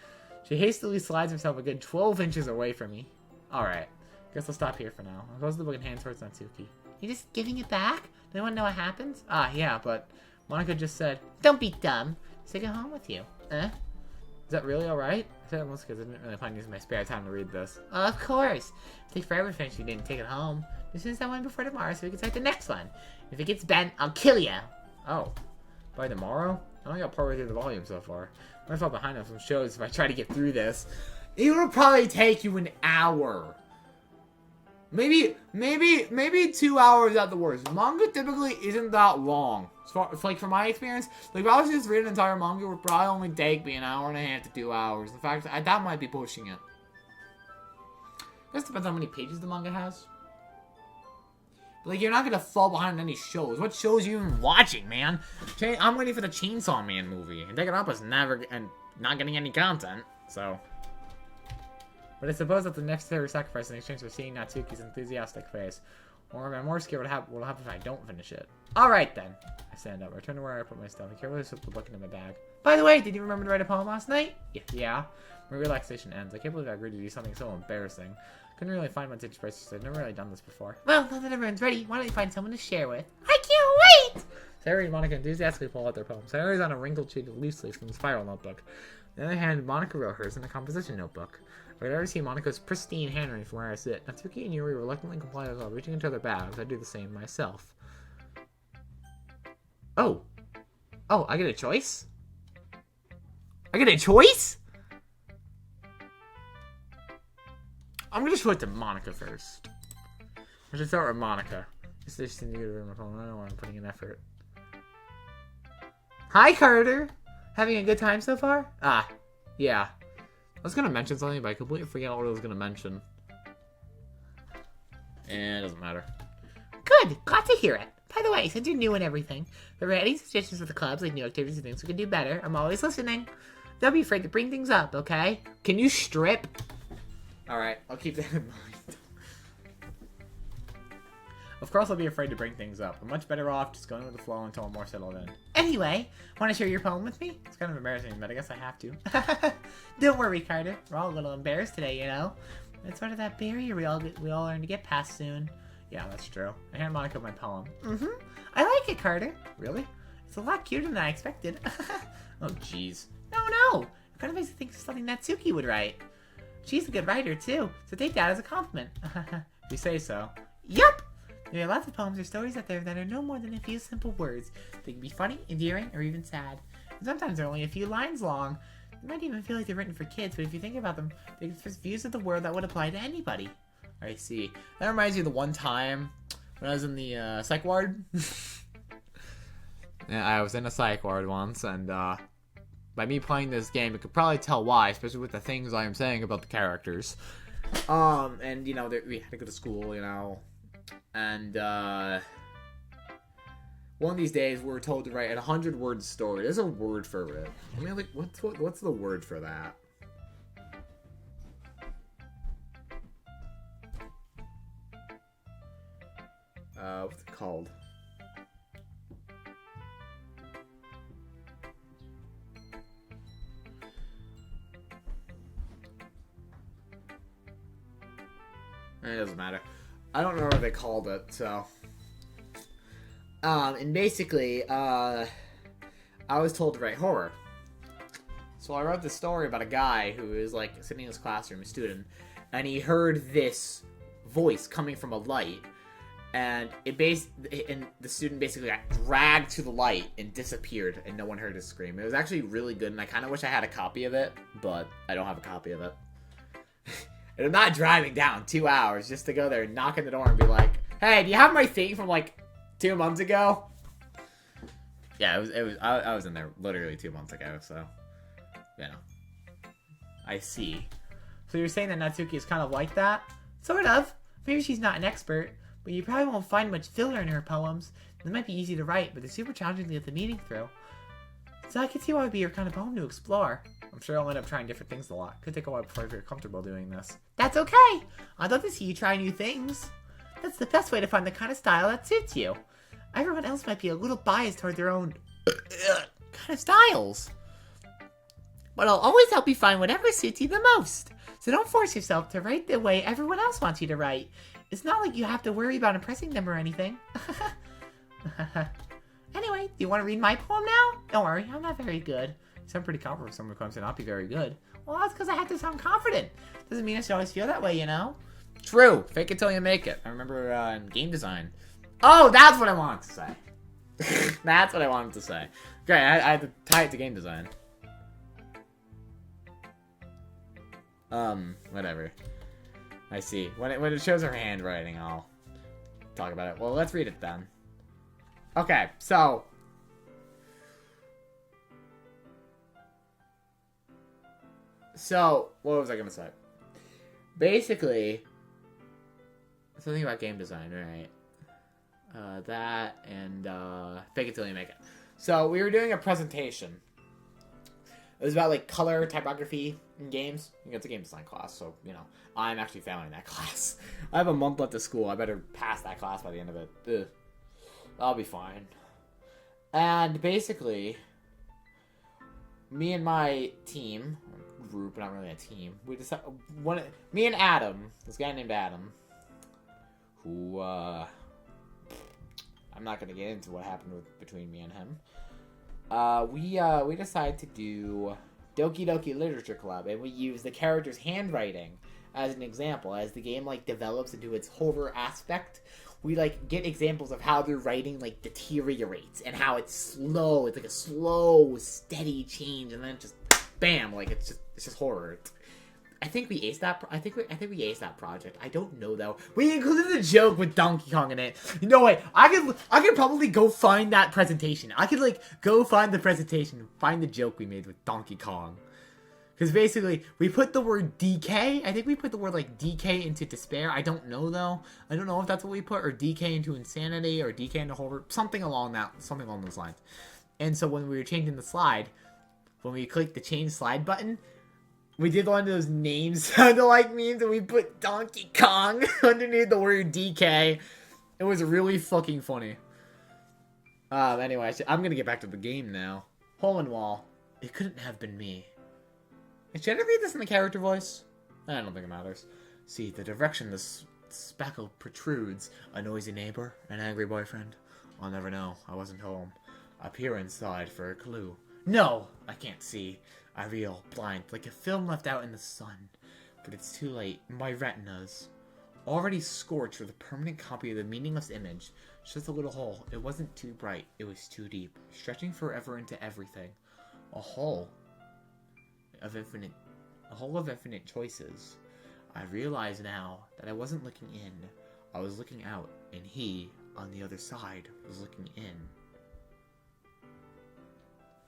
She hastily slides herself a good 12 inches away from me. Alright. Guess I'll stop here for now. I'll close the book and hand towards Natsuki. You just giving it back? Does anyone know what happens? Yeah, but Monica just said, don't be dumb. Just take it home with you. Is that really alright? I said it mostly because I didn't really plan to use my spare time to read this. Well, of course. It'll take forever to finish if you didn't take it home. Just finish that one before tomorrow so we can start the next one. If it gets bent, I'll kill you. Oh. By tomorrow? I only got partway through the volume so far. I fell behind on some shows if I try to get through this. It will probably take you an hour. Maybe 2 hours at the worst. Manga typically isn't that long. It's like from my experience, like if I was just reading an entire manga, it would probably only take me an hour and a half to 2 hours. In fact, that might be pushing it. I guess it depends on how many pages the manga has. Like, you're not gonna fall behind any shows. What shows are you even watching, man? I'm waiting for the Chainsaw Man movie. And Danganronpa's never, and not getting any content, so. But I suppose that the necessary sacrifice in exchange for seeing Natsuki's enthusiastic face. Or my more scared will happen if I don't finish it. Alright then. I stand up. I return to where I put my stuff. I carefully slip the book into my bag. By the way, did you remember to write a poem last night? Yeah. My relaxation ends. I can't believe I agreed to do something so embarrassing. Couldn't really find much inspiration. I've never really done this before. Well, now that everyone's ready, why don't you find someone to share with? I can't wait! Sayori and Monica enthusiastically pull out their poems. Sayori's on a wrinkled sheet of loose leaf from the spiral notebook. On the other hand, Monica wrote hers in a composition notebook. I could already see Monica's pristine handwriting from where I sit. Natsuki and Yuri reluctantly comply as well, reaching into their bags. I do the same myself. Oh, I get a choice? I get a choice? I'm gonna show it to Monica first. I should start with Monica. This is just in my phone. I don't know why I'm putting in effort. Hi, Carter! Having a good time so far? Ah, yeah. I was gonna mention something, but I completely forgot what I was gonna mention. And it doesn't matter. Good! Glad to hear it. By the way, since you're new and everything, if there are any suggestions for the clubs, like new activities and things we can do better, I'm always listening. Don't be afraid to bring things up, okay? Can you strip? Alright, I'll keep that in mind. Of course I'll be afraid to bring things up. I'm much better off just going with the flow until I'm more settled in. Anyway, want to share your poem with me? It's kind of embarrassing, but I guess I have to. Don't worry, Carter. We're all a little embarrassed today, you know? It's sort of that barrier we all learn to get past soon. Yeah, that's true. I hand Monica my poem. I like it, Carter. Really? It's a lot cuter than I expected. Oh, jeez. No. It kind of makes me think of something Natsuki would write. She's a good writer, too, so take that as a compliment. If you say so. Yup! There are lots of poems or stories out there that are no more than a few simple words. They can be funny, endearing, or even sad. And sometimes they're only a few lines long. They might even feel like they're written for kids, but if you think about them, they express views of the world that would apply to anybody. I see. That reminds me of the one time when I was in the psych ward. Yeah, I was in a psych ward once, and by me playing this game, you could probably tell why, especially with the things I am saying about the characters. And you know, we had to go to school, you know, and one of these days we were told to write a 100-word story. There's a word for it. I mean, like, what's the word for that? What's it called? It doesn't matter. I don't know what they called it, so. And basically, I was told to write horror. So I wrote this story about a guy who is, like, sitting in his classroom, a student, and he heard this voice coming from a light. And and the student basically got dragged to the light and disappeared, and no one heard his scream. It was actually really good, and I kind of wish I had a copy of it, but I don't have a copy of it. And I'm not driving down 2 hours just to go there and knock on the door and be like, "Hey, do you have my thing from like 2 months ago?" Yeah, I was in there literally 2 months ago, so yeah. I see. So you're saying that Natsuki is kind of like that? Sort of. Maybe she's not an expert, but you probably won't find much filler in her poems. They might be easy to write, but they're super challenging to get the meaning through. So I can see why it would be your kind of poem to explore. I'm sure I'll end up trying different things a lot. Could take a while before I feel comfortable doing this. That's okay! I'd love to see you try new things. That's the best way to find the kind of style that suits you. Everyone else might be a little biased toward their own kind of styles. But I'll always help you find whatever suits you the most. So don't force yourself to write the way everyone else wants you to write. It's not like you have to worry about impressing them or anything. Anyway, do you want to read my poem now? Don't worry, I'm not very good. I sound pretty confident for someone who claims to not be very good. Well, that's because I have to sound confident. Doesn't mean I should always feel that way, you know? True. Fake it till you make it. I remember in game design. Oh, that's what I wanted to say. That's what I wanted to say. Okay, I had to tie it to game design. Whatever. I see. When it shows her handwriting, I'll talk about it. Well, let's read it then. Okay, so. What was I gonna say? Basically, something about game design, right? that, and fake it till you make it. So we were doing a presentation. It was about like color typography in games. It's a game design class, so you know I'm actually failing that class. I have a month left of school. I better pass that class by the end of it. Ugh. I'll be fine. And basically, me and my team, group, not really a team, we decided me and Adam, this guy named Adam, who I'm not gonna get into what happened between me and him. We decided to do Doki Doki Literature Club, and we use the character's handwriting as an example. As the game like develops into its horror aspect, we like get examples of how their writing like deteriorates and how it's slow. It's like a slow, steady change, and then just bam, like it's just horror. I think we aced that. I think we aced that project. I don't know though. We included a joke with Donkey Kong in it. You know what? I could probably go find that presentation. I could like go find the presentation and find the joke we made with Donkey Kong. Because basically, we put the word DK. I think we put the word like DK into despair. I don't know though. I don't know if that's what we put, or DK into insanity, or DK into horror. Something along those lines. And so when we were changing the slide, when we clicked the change slide button, we did one of those names sounded like memes, and we put Donkey Kong underneath the word DK. It was really fucking funny. Anyway, I'm gonna get back to the game now. Hole in wall. It couldn't have been me. Should I read this in the character voice? I don't think it matters. See, the direction this speckle protrudes. A noisy neighbor? An angry boyfriend? I'll never know. I wasn't home. I peer inside for a clue. No! I can't see. I reel, blind, like a film left out in the sun. But it's too late. My retinas, already scorched with a permanent copy of the meaningless image. Just a little hole. It wasn't too bright. It was too deep, stretching forever into everything. A hole of infinite choices. I realize now that I wasn't looking in. I was looking out, and he, on the other side, was looking in.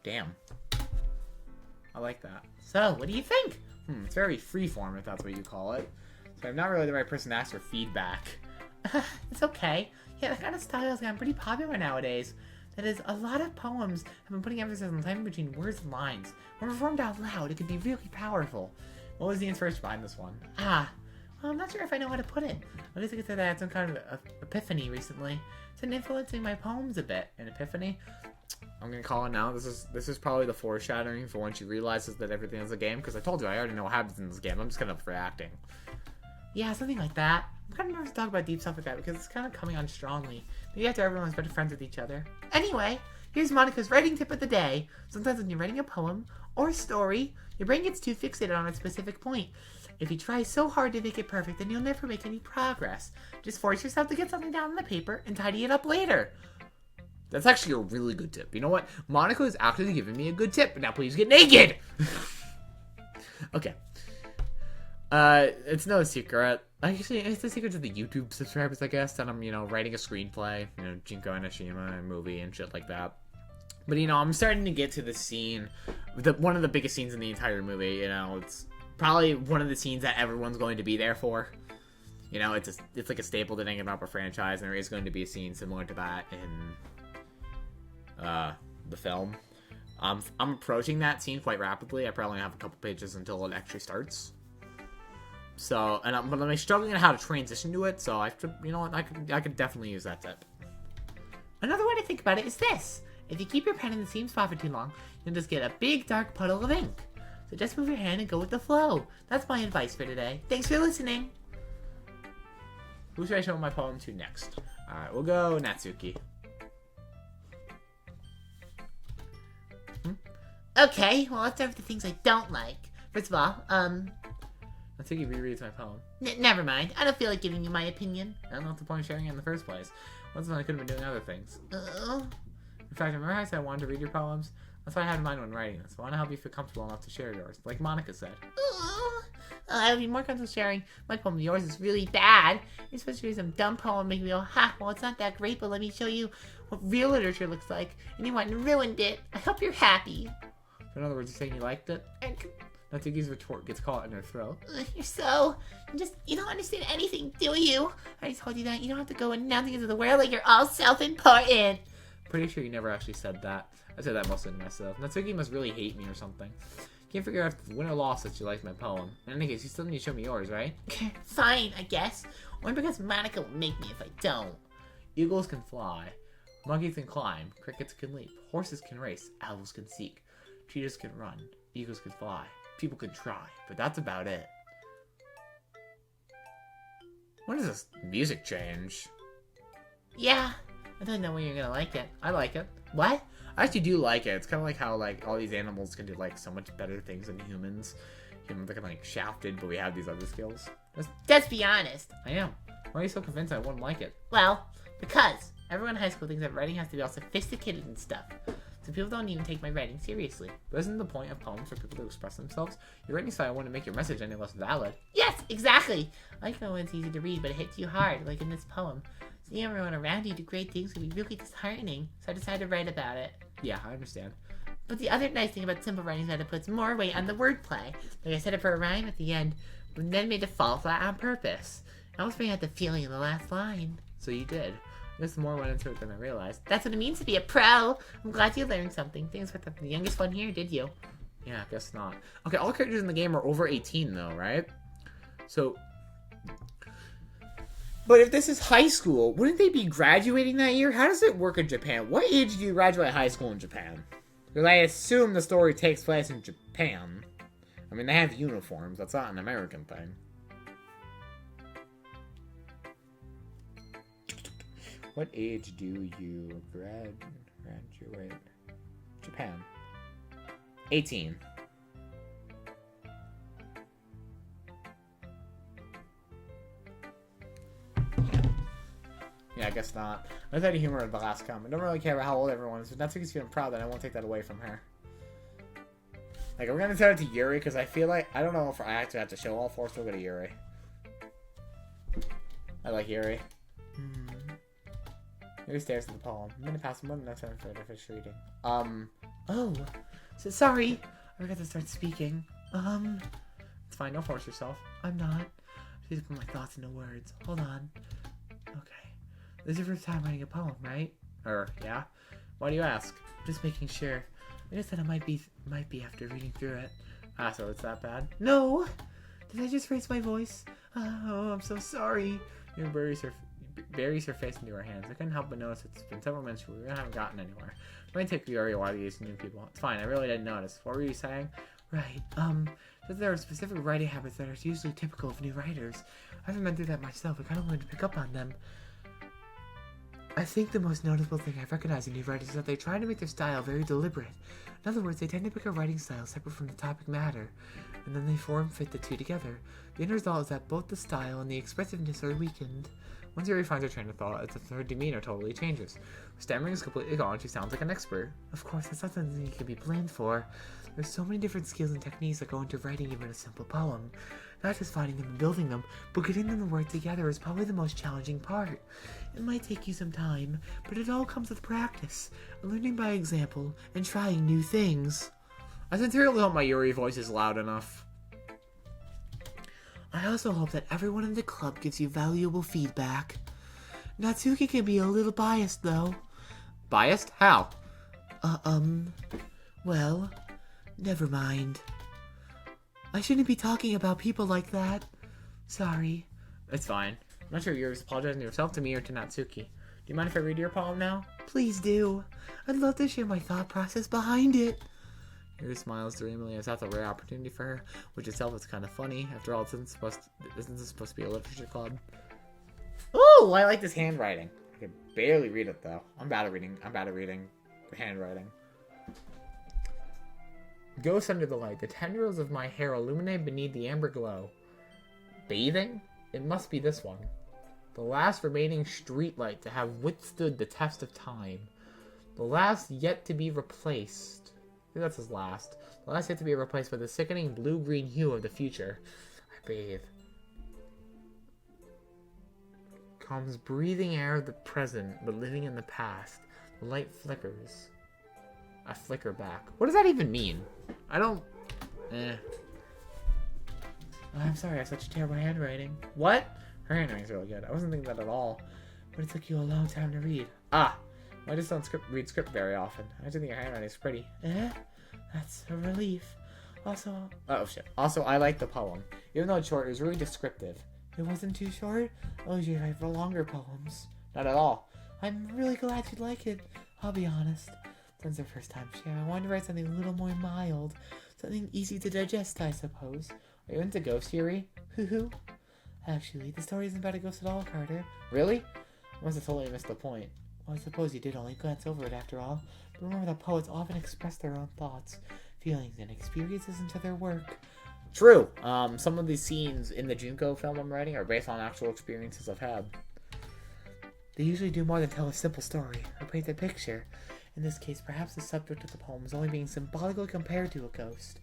Damn. I like that. So, what do you think? It's very freeform, if that's what you call it. So I'm not really the right person to ask for feedback. It's okay. Yeah, that kind of style has gotten pretty popular nowadays. That is, a lot of poems have been putting emphasis on timing between words and lines. When performed out loud, it could be really powerful. What was the inspiration behind this one? Well, I'm not sure if I know how to put it. I guess I could say that I had some kind of epiphany recently. It's been influencing my poems a bit. An epiphany? I'm gonna call it now. This is probably the foreshadowing for when she realizes that everything is a game. Because I told you I already know what happens in this game. I'm just kind of reacting. Yeah, something like that. I'm kind of nervous to talk about deep stuff like that because it's kind of coming on strongly. Maybe after everyone's better friends with each other. Anyway, here's Monica's writing tip of the day. Sometimes when you're writing a poem or a story, your brain gets too fixated on a specific point. If you try so hard to make it perfect, then you'll never make any progress. Just force yourself to get something down on the paper and tidy it up later. That's actually a really good tip. You know what? Monica is actually giving me a good tip. Now please get naked! Okay. It's no secret. Actually, it's a secret to the YouTube subscribers, I guess, that I'm, writing a screenplay, Jinko Enoshima, a movie and shit like that. But, I'm starting to get to the scene, one of the biggest scenes in the entire movie, it's probably one of the scenes that everyone's going to be there for. It's like a staple to Danganronpa franchise, and there is going to be a scene similar to that in, the film. I'm approaching that scene quite rapidly. I probably have a couple pages until it actually starts. So, but I'm struggling on how to transition to it, so I could definitely use that tip. Another way to think about it is this. If you keep your pen in the same spot for too long, you'll just get a big dark puddle of ink. So just move your hand and go with the flow. That's my advice for today. Thanks for listening. Who should I show my poem to next? Alright, we'll go Natsuki. Okay, well let's start with the things I don't like. First of all, Natsuki rereads my poem. Never mind. I don't feel like giving you my opinion. I don't know what the point of sharing it in the first place. Once I could have been doing other things. In fact, remember how I said I wanted to read your poems? That's what I had in mind when writing this. I want to help you feel comfortable enough to share yours, like Monica said. I would be more comfortable sharing my poem. Yours is really bad. You're supposed to read some dumb poem, make me go, well, it's not that great, but let me show you what real literature looks like. And you went and ruined it. I hope you're happy. So in other words, you're saying you liked it? Natsuki's retort gets caught in her throat. You don't understand anything, do you? I told you that you don't have to go announcing it to the world like you're all self-important. Pretty sure you never actually said that. I said that mostly to myself. Natsuki must really hate me or something. Can't figure out if win or loss that she likes my poem. In any case, you still need to show me yours, right? Fine, I guess. Only because Monica will make me if I don't. Eagles can fly. Monkeys can climb. Crickets can leap. Horses can race. Owls can seek. Cheetahs can run. Eagles can fly. People can try. But that's about it. When does this music change? Yeah. I don't know when you're gonna like it. I like it. What? I actually do like it. It's kind of like how like all these animals can do like so much better things than humans. Humans are kind of like shafted, but we have these other skills. Let's be honest. I am. Why are you so convinced I wouldn't like it? Well, because everyone in high school thinks that writing has to be all sophisticated and stuff. So people don't even take my writing seriously. But isn't the point of poems for people to express themselves? Your writing style wouldn't make your message any less valid. Yes, exactly. I like when it's easy to read, but it hits you hard, like in this poem. Seeing everyone around you do great things would be really disheartening, so I decided to write about it. Yeah, I understand. But the other nice thing about simple writing is that it puts more weight on the wordplay. Like I set it for a rhyme at the end, but then made it fall flat on purpose. I almost bring out the feeling in the last line. So you did. I guess more went into it than I realized. That's what it means to be a pro. I'm glad you learned something. Things with the youngest one here, did you? Yeah, I guess not. Okay, all characters in the game are over 18 though, right? So... But if this is high school, wouldn't they be graduating that year? How does it work in Japan? What age do you graduate high school in Japan? Because I assume the story takes place in Japan. I mean, they have uniforms. That's not an American thing. What age do you graduate? Japan. 18. Yeah, I guess not. I thought humor at the last comment. I don't really care about how old everyone is, but Natsuki's feeling proud that I won't take that away from her. Like, we're gonna tell it to Yuri, because I feel like... I don't know if I actually have to show all four, so we'll go to Yuri. I like Yuri. Yuri stares at the poem. I'm gonna pass more than enough time for the fish reading. Oh, so sorry. I forgot to start speaking. It's fine, don't force yourself. I'm not. Please put my thoughts into words. Hold on. Okay. This is your first time writing a poem, right? Yeah? Why do you ask? Just making sure. I just thought it might be after reading through it. Ah, so it's that bad? No! Did I just raise my voice? Oh, I'm so sorry. Yuri buries her face into her hands. I couldn't help but notice it's been several minutes we haven't gotten anywhere. It might take Yuri a while to get used to new people. It's fine, I really didn't notice. What were you saying? Right, that there are specific writing habits that are usually typical of new writers. I haven't been through that myself, I kind of wanted to pick up on them. I think the most noticeable thing I've recognized in new writers is that they try to make their style very deliberate. In other words, they tend to pick a writing style separate from the topic matter, and then they form-fit the two together. The end result is that both the style and the expressiveness are weakened. Once Yuri finds her train of thought, her demeanor totally changes. Her stammering is completely gone, she sounds like an expert. Of course, that's not something you can be blamed for. There's so many different skills and techniques that go into writing even a simple poem. Not just finding them and building them, but getting them to work together is probably the most challenging part. It might take you some time, but it all comes with practice, learning by example, and trying new things. I sincerely hope my Yuri voice is loud enough. I also hope that everyone in the club gives you valuable feedback. Natsuki can be a little biased, though. Biased? How? Well, never mind. I shouldn't be talking about people like that. Sorry. It's fine. I'm not sure you're apologizing to yourself, to me, or to Natsuki. Do you mind if I read your poem now? Please do. I'd love to share my thought process behind it. Yuri smiles dreamily as that's a rare opportunity for her, which itself is kind of funny. After all, isn't this supposed to be a literature club? Ooh, I like this handwriting. I can barely read it, though. I'm bad at reading the handwriting. Ghost under the light. The tendrils of my hair illuminate beneath the amber glow. Bathing? It must be this one. The last remaining streetlight to have withstood the test of time. The last yet to be replaced. I think that's his last. The last yet to be replaced by the sickening blue-green hue of the future. I bathe. Comes breathing air of the present, but living in the past. The light flickers. I flicker back. What does that even mean? I don't... I'm sorry, I have such terrible handwriting. What? Her handwriting's really good. I wasn't thinking that at all. But it took you a long time to read. Ah! I just don't read script very often. I just think your handwriting's pretty. That's a relief. Also... Oh, shit. Also, I like the poem. Even though it's short, it was really descriptive. It wasn't too short? Oh, you have longer poems. Not at all. I'm really glad you like it. I'll be honest. Since our first time share, I wanted to write something a little more mild. Something easy to digest, I suppose. Are you into ghost theory? Hoo-hoo. Actually, the story isn't about a ghost at all, Carter. Really? I must have totally missed the point. Well, I suppose you did only glance over it after all. But remember that poets often express their own thoughts, feelings, and experiences into their work. True. Some of these scenes in the Junko film I'm writing are based on actual experiences I've had. They usually do more than tell a simple story or paint a picture. In this case, perhaps the subject of the poem is only being symbolically compared to a ghost,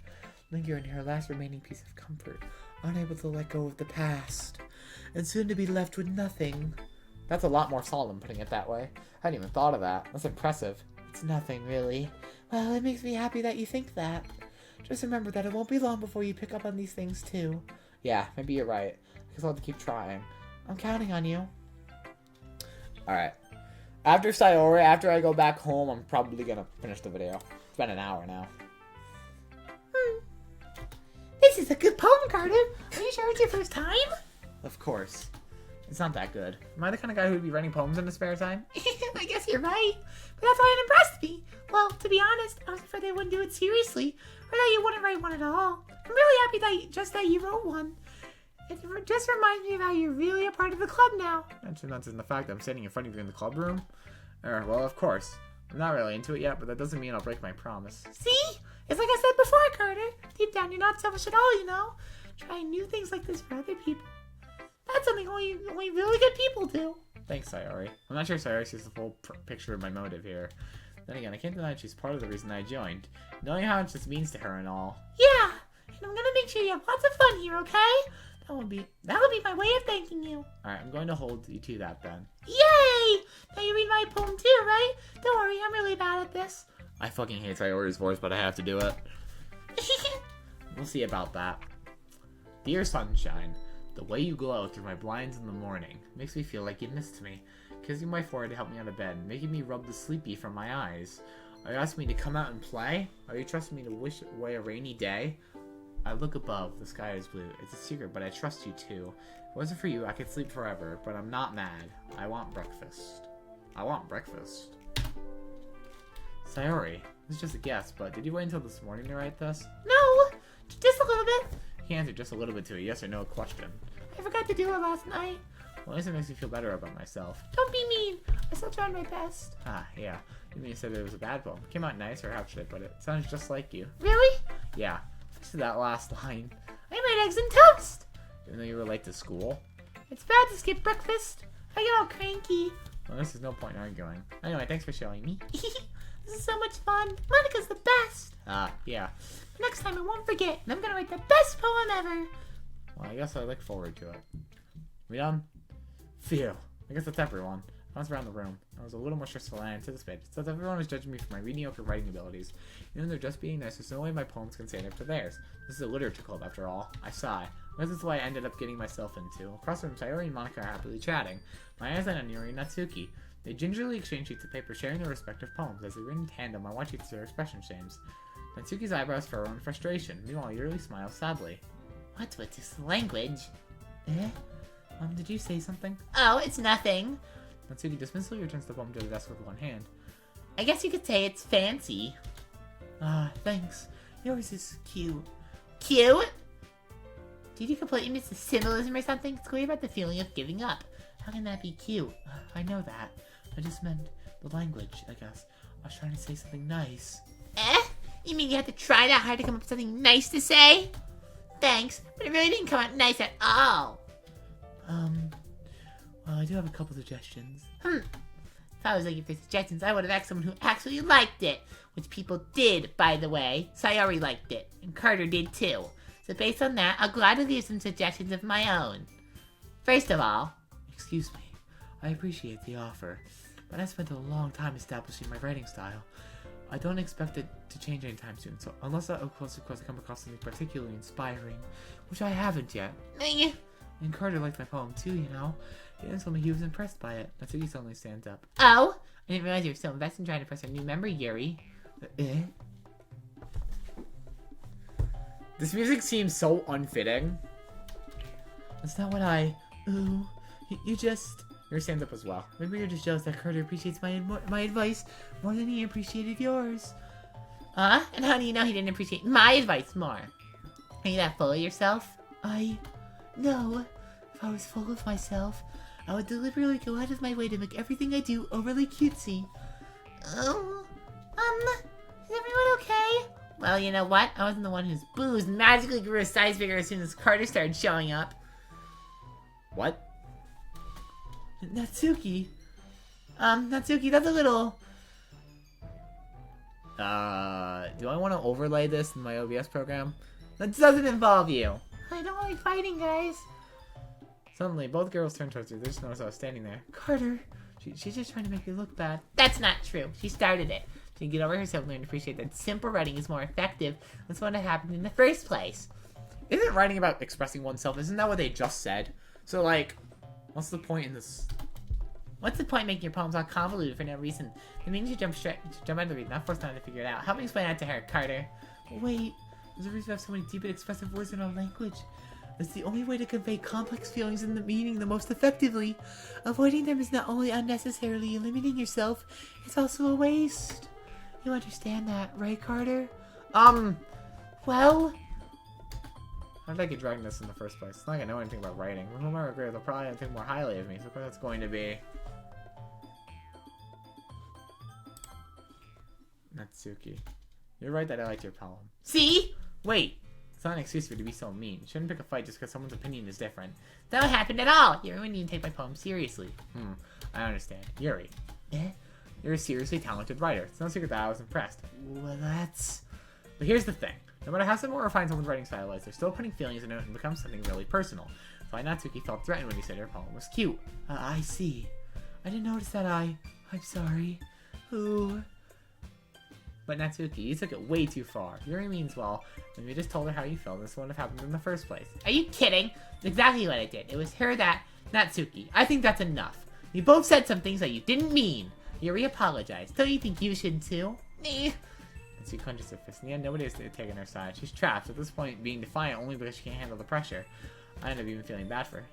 lingering in her last remaining piece of comfort, unable to let go of the past, and soon to be left with nothing. That's a lot more solemn, putting it that way. I hadn't even thought of that. That's impressive. It's nothing, really. Well, it makes me happy that you think that. Just remember that it won't be long before you pick up on these things, too. Yeah, maybe you're right. I guess I'll have to keep trying. I'm counting on you. Alright. After Sayori, after I go back home, I'm probably gonna finish the video. It's been an hour now. This is a good poem, Carter. Are you sure it's your first time? Of course. It's not that good. Am I the kind of guy who would be writing poems in his spare time? I guess you're right. But that's why it impressed me. Well, to be honest, I was afraid they wouldn't do it seriously. Or that you wouldn't write one at all. I'm really happy that you wrote one. It just reminds me of how you're really a part of the club now. That's in the fact that I'm standing in front of you in the club room. Well, of course. I'm not really into it yet, but that doesn't mean I'll break my promise. See? It's like I said before, Carter. Deep down, you're not selfish at all, you know? Trying new things like this for other people. That's something only really good people do. Thanks, Sayori. I'm not sure Sayori sees the full picture of my motive here. Then again, I can't deny she's part of the reason I joined. Knowing how much this means to her and all. Yeah, and I'm gonna make sure you have lots of fun here, okay? That'll be my way of thanking you. Alright, I'm going to hold you to that then. Yay! Now you read my poem too, right? Don't worry, I'm really bad at this. I fucking hate Sayori's voice, but I have to do it. We'll see about that. Dear sunshine, the way you glow through my blinds in the morning makes me feel like you missed me. Kissing my forehead to help me out of bed, making me rub the sleepy from my eyes. Are you asking me to come out and play? Are you trusting me to wish away a rainy day? I look above, the sky is blue. It's a secret, but I trust you too. If it wasn't for you, I could sleep forever, but I'm not mad. I want breakfast. I want breakfast. Sayori, this is just a guess, but did you wait until this morning to write this? No, just a little bit. You can answer just a little bit to a yes or no question. I forgot to do it last night. Well, at least it makes me feel better about myself. Don't be mean. I still tried my best. Ah, yeah. You mean you said it was a bad poem. It came out nice, or how should I put it? It sounds just like you. Really? Yeah. This is that last line. I made eggs and toast! Even though you were late to school? It's bad to skip breakfast. I get all cranky. Well, this is no point in arguing. Anyway, thanks for showing me. This is so much fun. Monica's the best. Ah, yeah. But next time I won't forget, and I'm gonna write the best poem ever. Well, I guess I look forward to it. We done? Phew. I guess that's everyone. I was around the room. I was a little more stressful than I anticipated, since everyone was judging me for my mediocre writing abilities. Even though they're just being nice, there's no way my poems can stand up to theirs. This is a literature club, after all. I sigh. This is what I ended up getting myself into. Across the room, Sayori and Monica are happily chatting. My eyes on Yuri and Natsuki. They gingerly exchange sheets of paper, sharing their respective poems. As they read in tandem, I watch each of their expression change. Natsuki's eyebrows furrow in frustration. Meanwhile, Yuri smiles sadly. What's with this language? Did you say something? Oh, it's nothing. Natsuki dismissively returns the poem to the desk with one hand. I guess you could say it's fancy. Ah, thanks. Yours is cute. Cute? Did you completely miss the symbolism or something? It's clear about the feeling of giving up. How can that be cute? I know that. I just meant the language, I guess. I was trying to say something nice. You mean you had to try that hard to come up with something nice to say? Thanks, but it really didn't come out nice at all. Well, I do have a couple suggestions. If I was looking for suggestions, I would have asked someone who actually liked it. Which people did, by the way. Sayori liked it, and Carter did too. So based on that, I'll gladly give some suggestions of my own. First of all... Excuse me. I appreciate the offer, but I spent a long time establishing my writing style. I don't expect it to change anytime soon, so unless I come across something particularly inspiring, which I haven't yet. And Carter liked my poem too, you know. He didn't tell me he was impressed by it. Natsuki suddenly stands up. Oh! I didn't realize you were so invested in trying to impress our new member, Yuri. This music seems so unfitting. That's not what I... Ooh. You just... Yours stands up as well. Maybe you're just jealous that Carter appreciates my advice more than he appreciated yours. And how do you know he didn't appreciate my advice more? Are you that full of yourself? No. If I was full of myself, I would deliberately go out of my way to make everything I do overly cutesy. Is everyone okay? Well, you know what? I wasn't the one whose booze magically grew a size bigger as soon as Carter started showing up. What? Natsuki, that's a little... Do I want to overlay this in my OBS program? That doesn't involve you. I don't like fighting, guys. Suddenly, both girls turned towards her. They just noticed I was standing there. Carter, she's just trying to make you look bad. That's not true. She started it. She can get over herself and learn to appreciate that simple writing is more effective than what happened in the first place. Isn't writing about expressing oneself? Isn't that what they just said? So, like, what's the point in this? What's the point in making your poems all convoluted for no reason? It means you jump out of the read, not force time to figure it out. Help me explain that to her, Carter. Wait, there's a reason we have so many deep and expressive words in our language. It's the only way to convey complex feelings and the meaning the most effectively. Avoiding them is not only unnecessarily limiting yourself, it's also a waste. You understand that, right, Carter? Well... How did I get dragging this in the first place? It's not like I know anything about writing. When I'm a grade, they'll probably think more highly of me, so of course that's going to be... Natsuki. You're right that I liked your poem. See? Wait! It's not an excuse for you to be so mean. You shouldn't pick a fight just because someone's opinion is different. That won't happen at all. You really need to take my poem seriously. I understand. Yuri. You're a seriously talented writer. It's no secret that I was impressed. Well, that's... But here's the thing. No matter how simple or refined someone's writing style is, they're still putting feelings into it and becomes something really personal. So Natsuki felt threatened when he said her poem was cute. I see. I didn't notice that I'm sorry. Ooh. But Natsuki, you took it way too far. Yuri means well, and you just told her how you felt, this wouldn't have happened in the first place. Are you kidding? That's exactly what I did. It was her that... Natsuki, I think that's enough. You both said some things that you didn't mean. Yuri apologized. Don't you think you should too? Natsuki clenches her fist. In the end, nobody has taken her side. She's trapped, at this point being defiant only because she can't handle the pressure. I end up even feeling bad for her.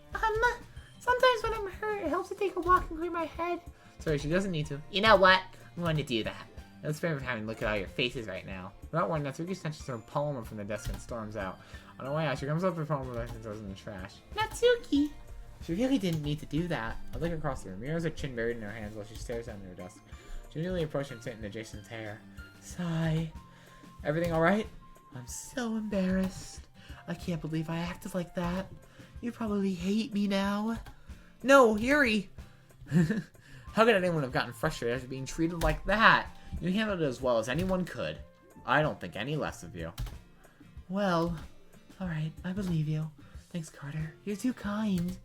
Sometimes when I'm hurt, it helps to take a walk and clear my head. Sorry, she doesn't need to. You know what? I'm going to do that. Let's spare me having to look at all your faces right now. Without warning, Natsuki snatches her poem from the desk and storms out. On her way out, she comes up with her poem and throws it in the trash. Natsuki! She really didn't need to do that. I look across the room. Mira has her chin buried in her hands while she stares down at her desk. She nearly approached and sit in Jason's hair. Sigh. Everything alright? I'm so embarrassed. I can't believe I acted like that. You probably hate me now. No, Yuri! How could anyone have gotten frustrated after being treated like that? You handled it as well as anyone could. I don't think any less of you. Well, alright, I believe you. Thanks, Carter. You're too kind.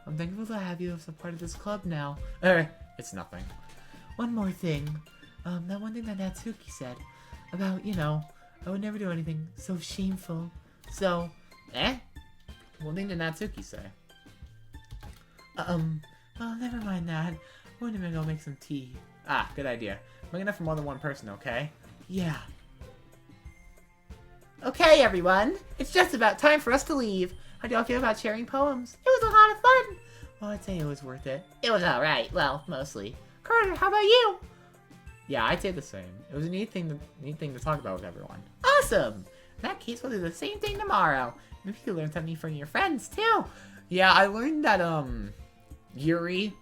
I'm thankful to have you as a part of this club now. It's nothing. One more thing. That one thing that Natsuki said. About, you know, I would never do anything so shameful. So, What did Natsuki say? Well, never mind that. I want to go make some tea. Ah, good idea. Make enough for more than one person, okay? Yeah. Okay, everyone. It's just about time for us to leave. How do y'all feel about sharing poems? It was a lot of fun. Well, I'd say it was worth it. It was alright. Well, mostly. Carter, how about you? Yeah, I'd say the same. It was a neat thing to talk about with everyone. Awesome! In that case, we'll do the same thing tomorrow. Maybe you can learn something from your friends, too. Yeah, I learned that, Yuri...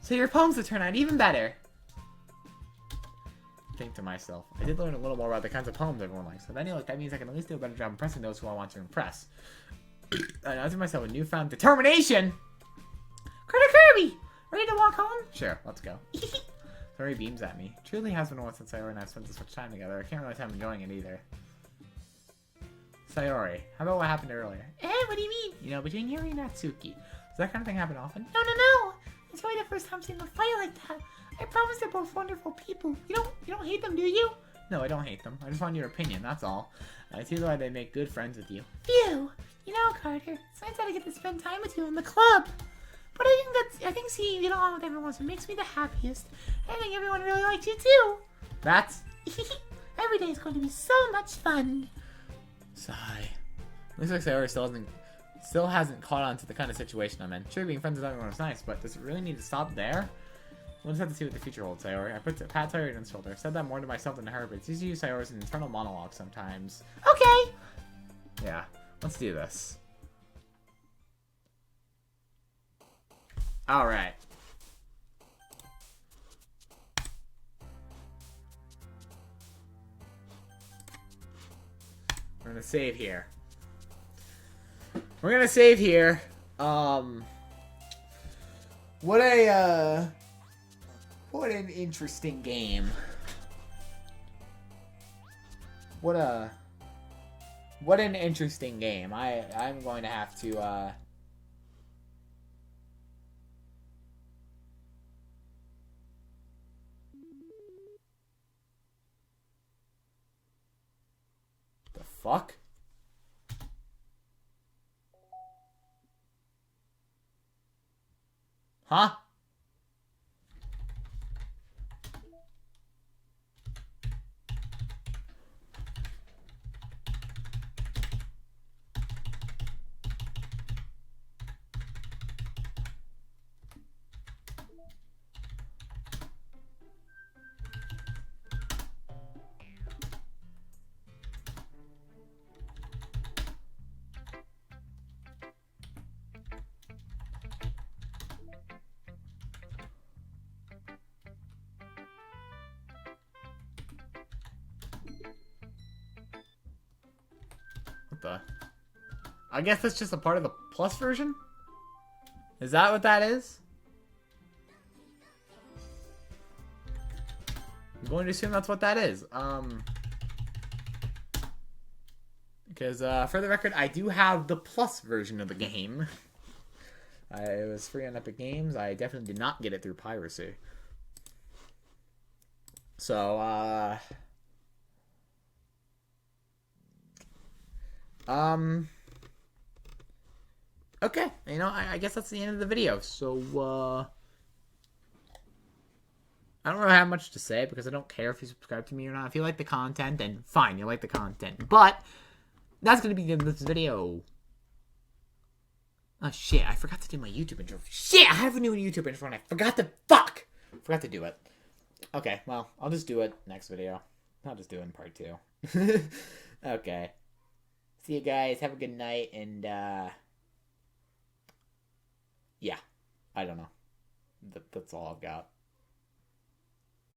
So your poems will turn out even better. Think to myself, I did learn a little more about the kinds of poems everyone likes. So then, that means I can at least do a better job impressing those who I want to impress. I announced myself a newfound determination! Carter Kirby! Ready to walk home? Sure, let's go. Sorry, beams at me. Truly has been a while since I and I spent this much time together. I can't really say I'm enjoying it either. Sayori, how about what happened earlier? What do you mean? You know, between Yuri and Natsuki. Does that kind of thing happen often? No. It's really the first time seeing a fight like that. I promise they're both wonderful people. You don't hate them, do you? No, I don't hate them. I just want your opinion, that's all. It seems like they make good friends with you. Phew. You know, Carter, it's nice that I get to spend time with you in the club. But I think seeing you get along with everyone is what makes me the happiest. I think everyone really likes you too. That's... Every day is going to be so much fun. Sigh. Looks like Sayori still hasn't caught on to the kind of situation I'm in. Sure, being friends with everyone is nice, but does it really need to stop there? We'll just have to see what the future holds, Sayori. I pat Sayori on his shoulder. I said that more to myself than to her, but it's easy to use Sayori as an internal monologue sometimes. Okay. Yeah, let's do this. Alright. We're gonna save here. What an interesting game. What an interesting game. I'm going to have to, the fuck? Huh? What the? I guess that's just a part of the plus version? Is that what that is? I'm going to assume that's what that is. Because, for the record, I do have the plus version of the game. It was free on Epic Games. I definitely did not get it through piracy. So, okay, you know, I guess that's the end of the video. So, I don't really have much to say because I don't care if you subscribe to me or not. If you like the content, then fine, you like the content. But that's gonna be the end of this video. Oh shit, I forgot to do my YouTube intro. Shit, I have a new YouTube intro and I forgot to do it. Okay, well, I'll just do it next video. I'll just do it in part 2. Okay. See you guys, have a good night, and, yeah. I don't know. That's all I've got.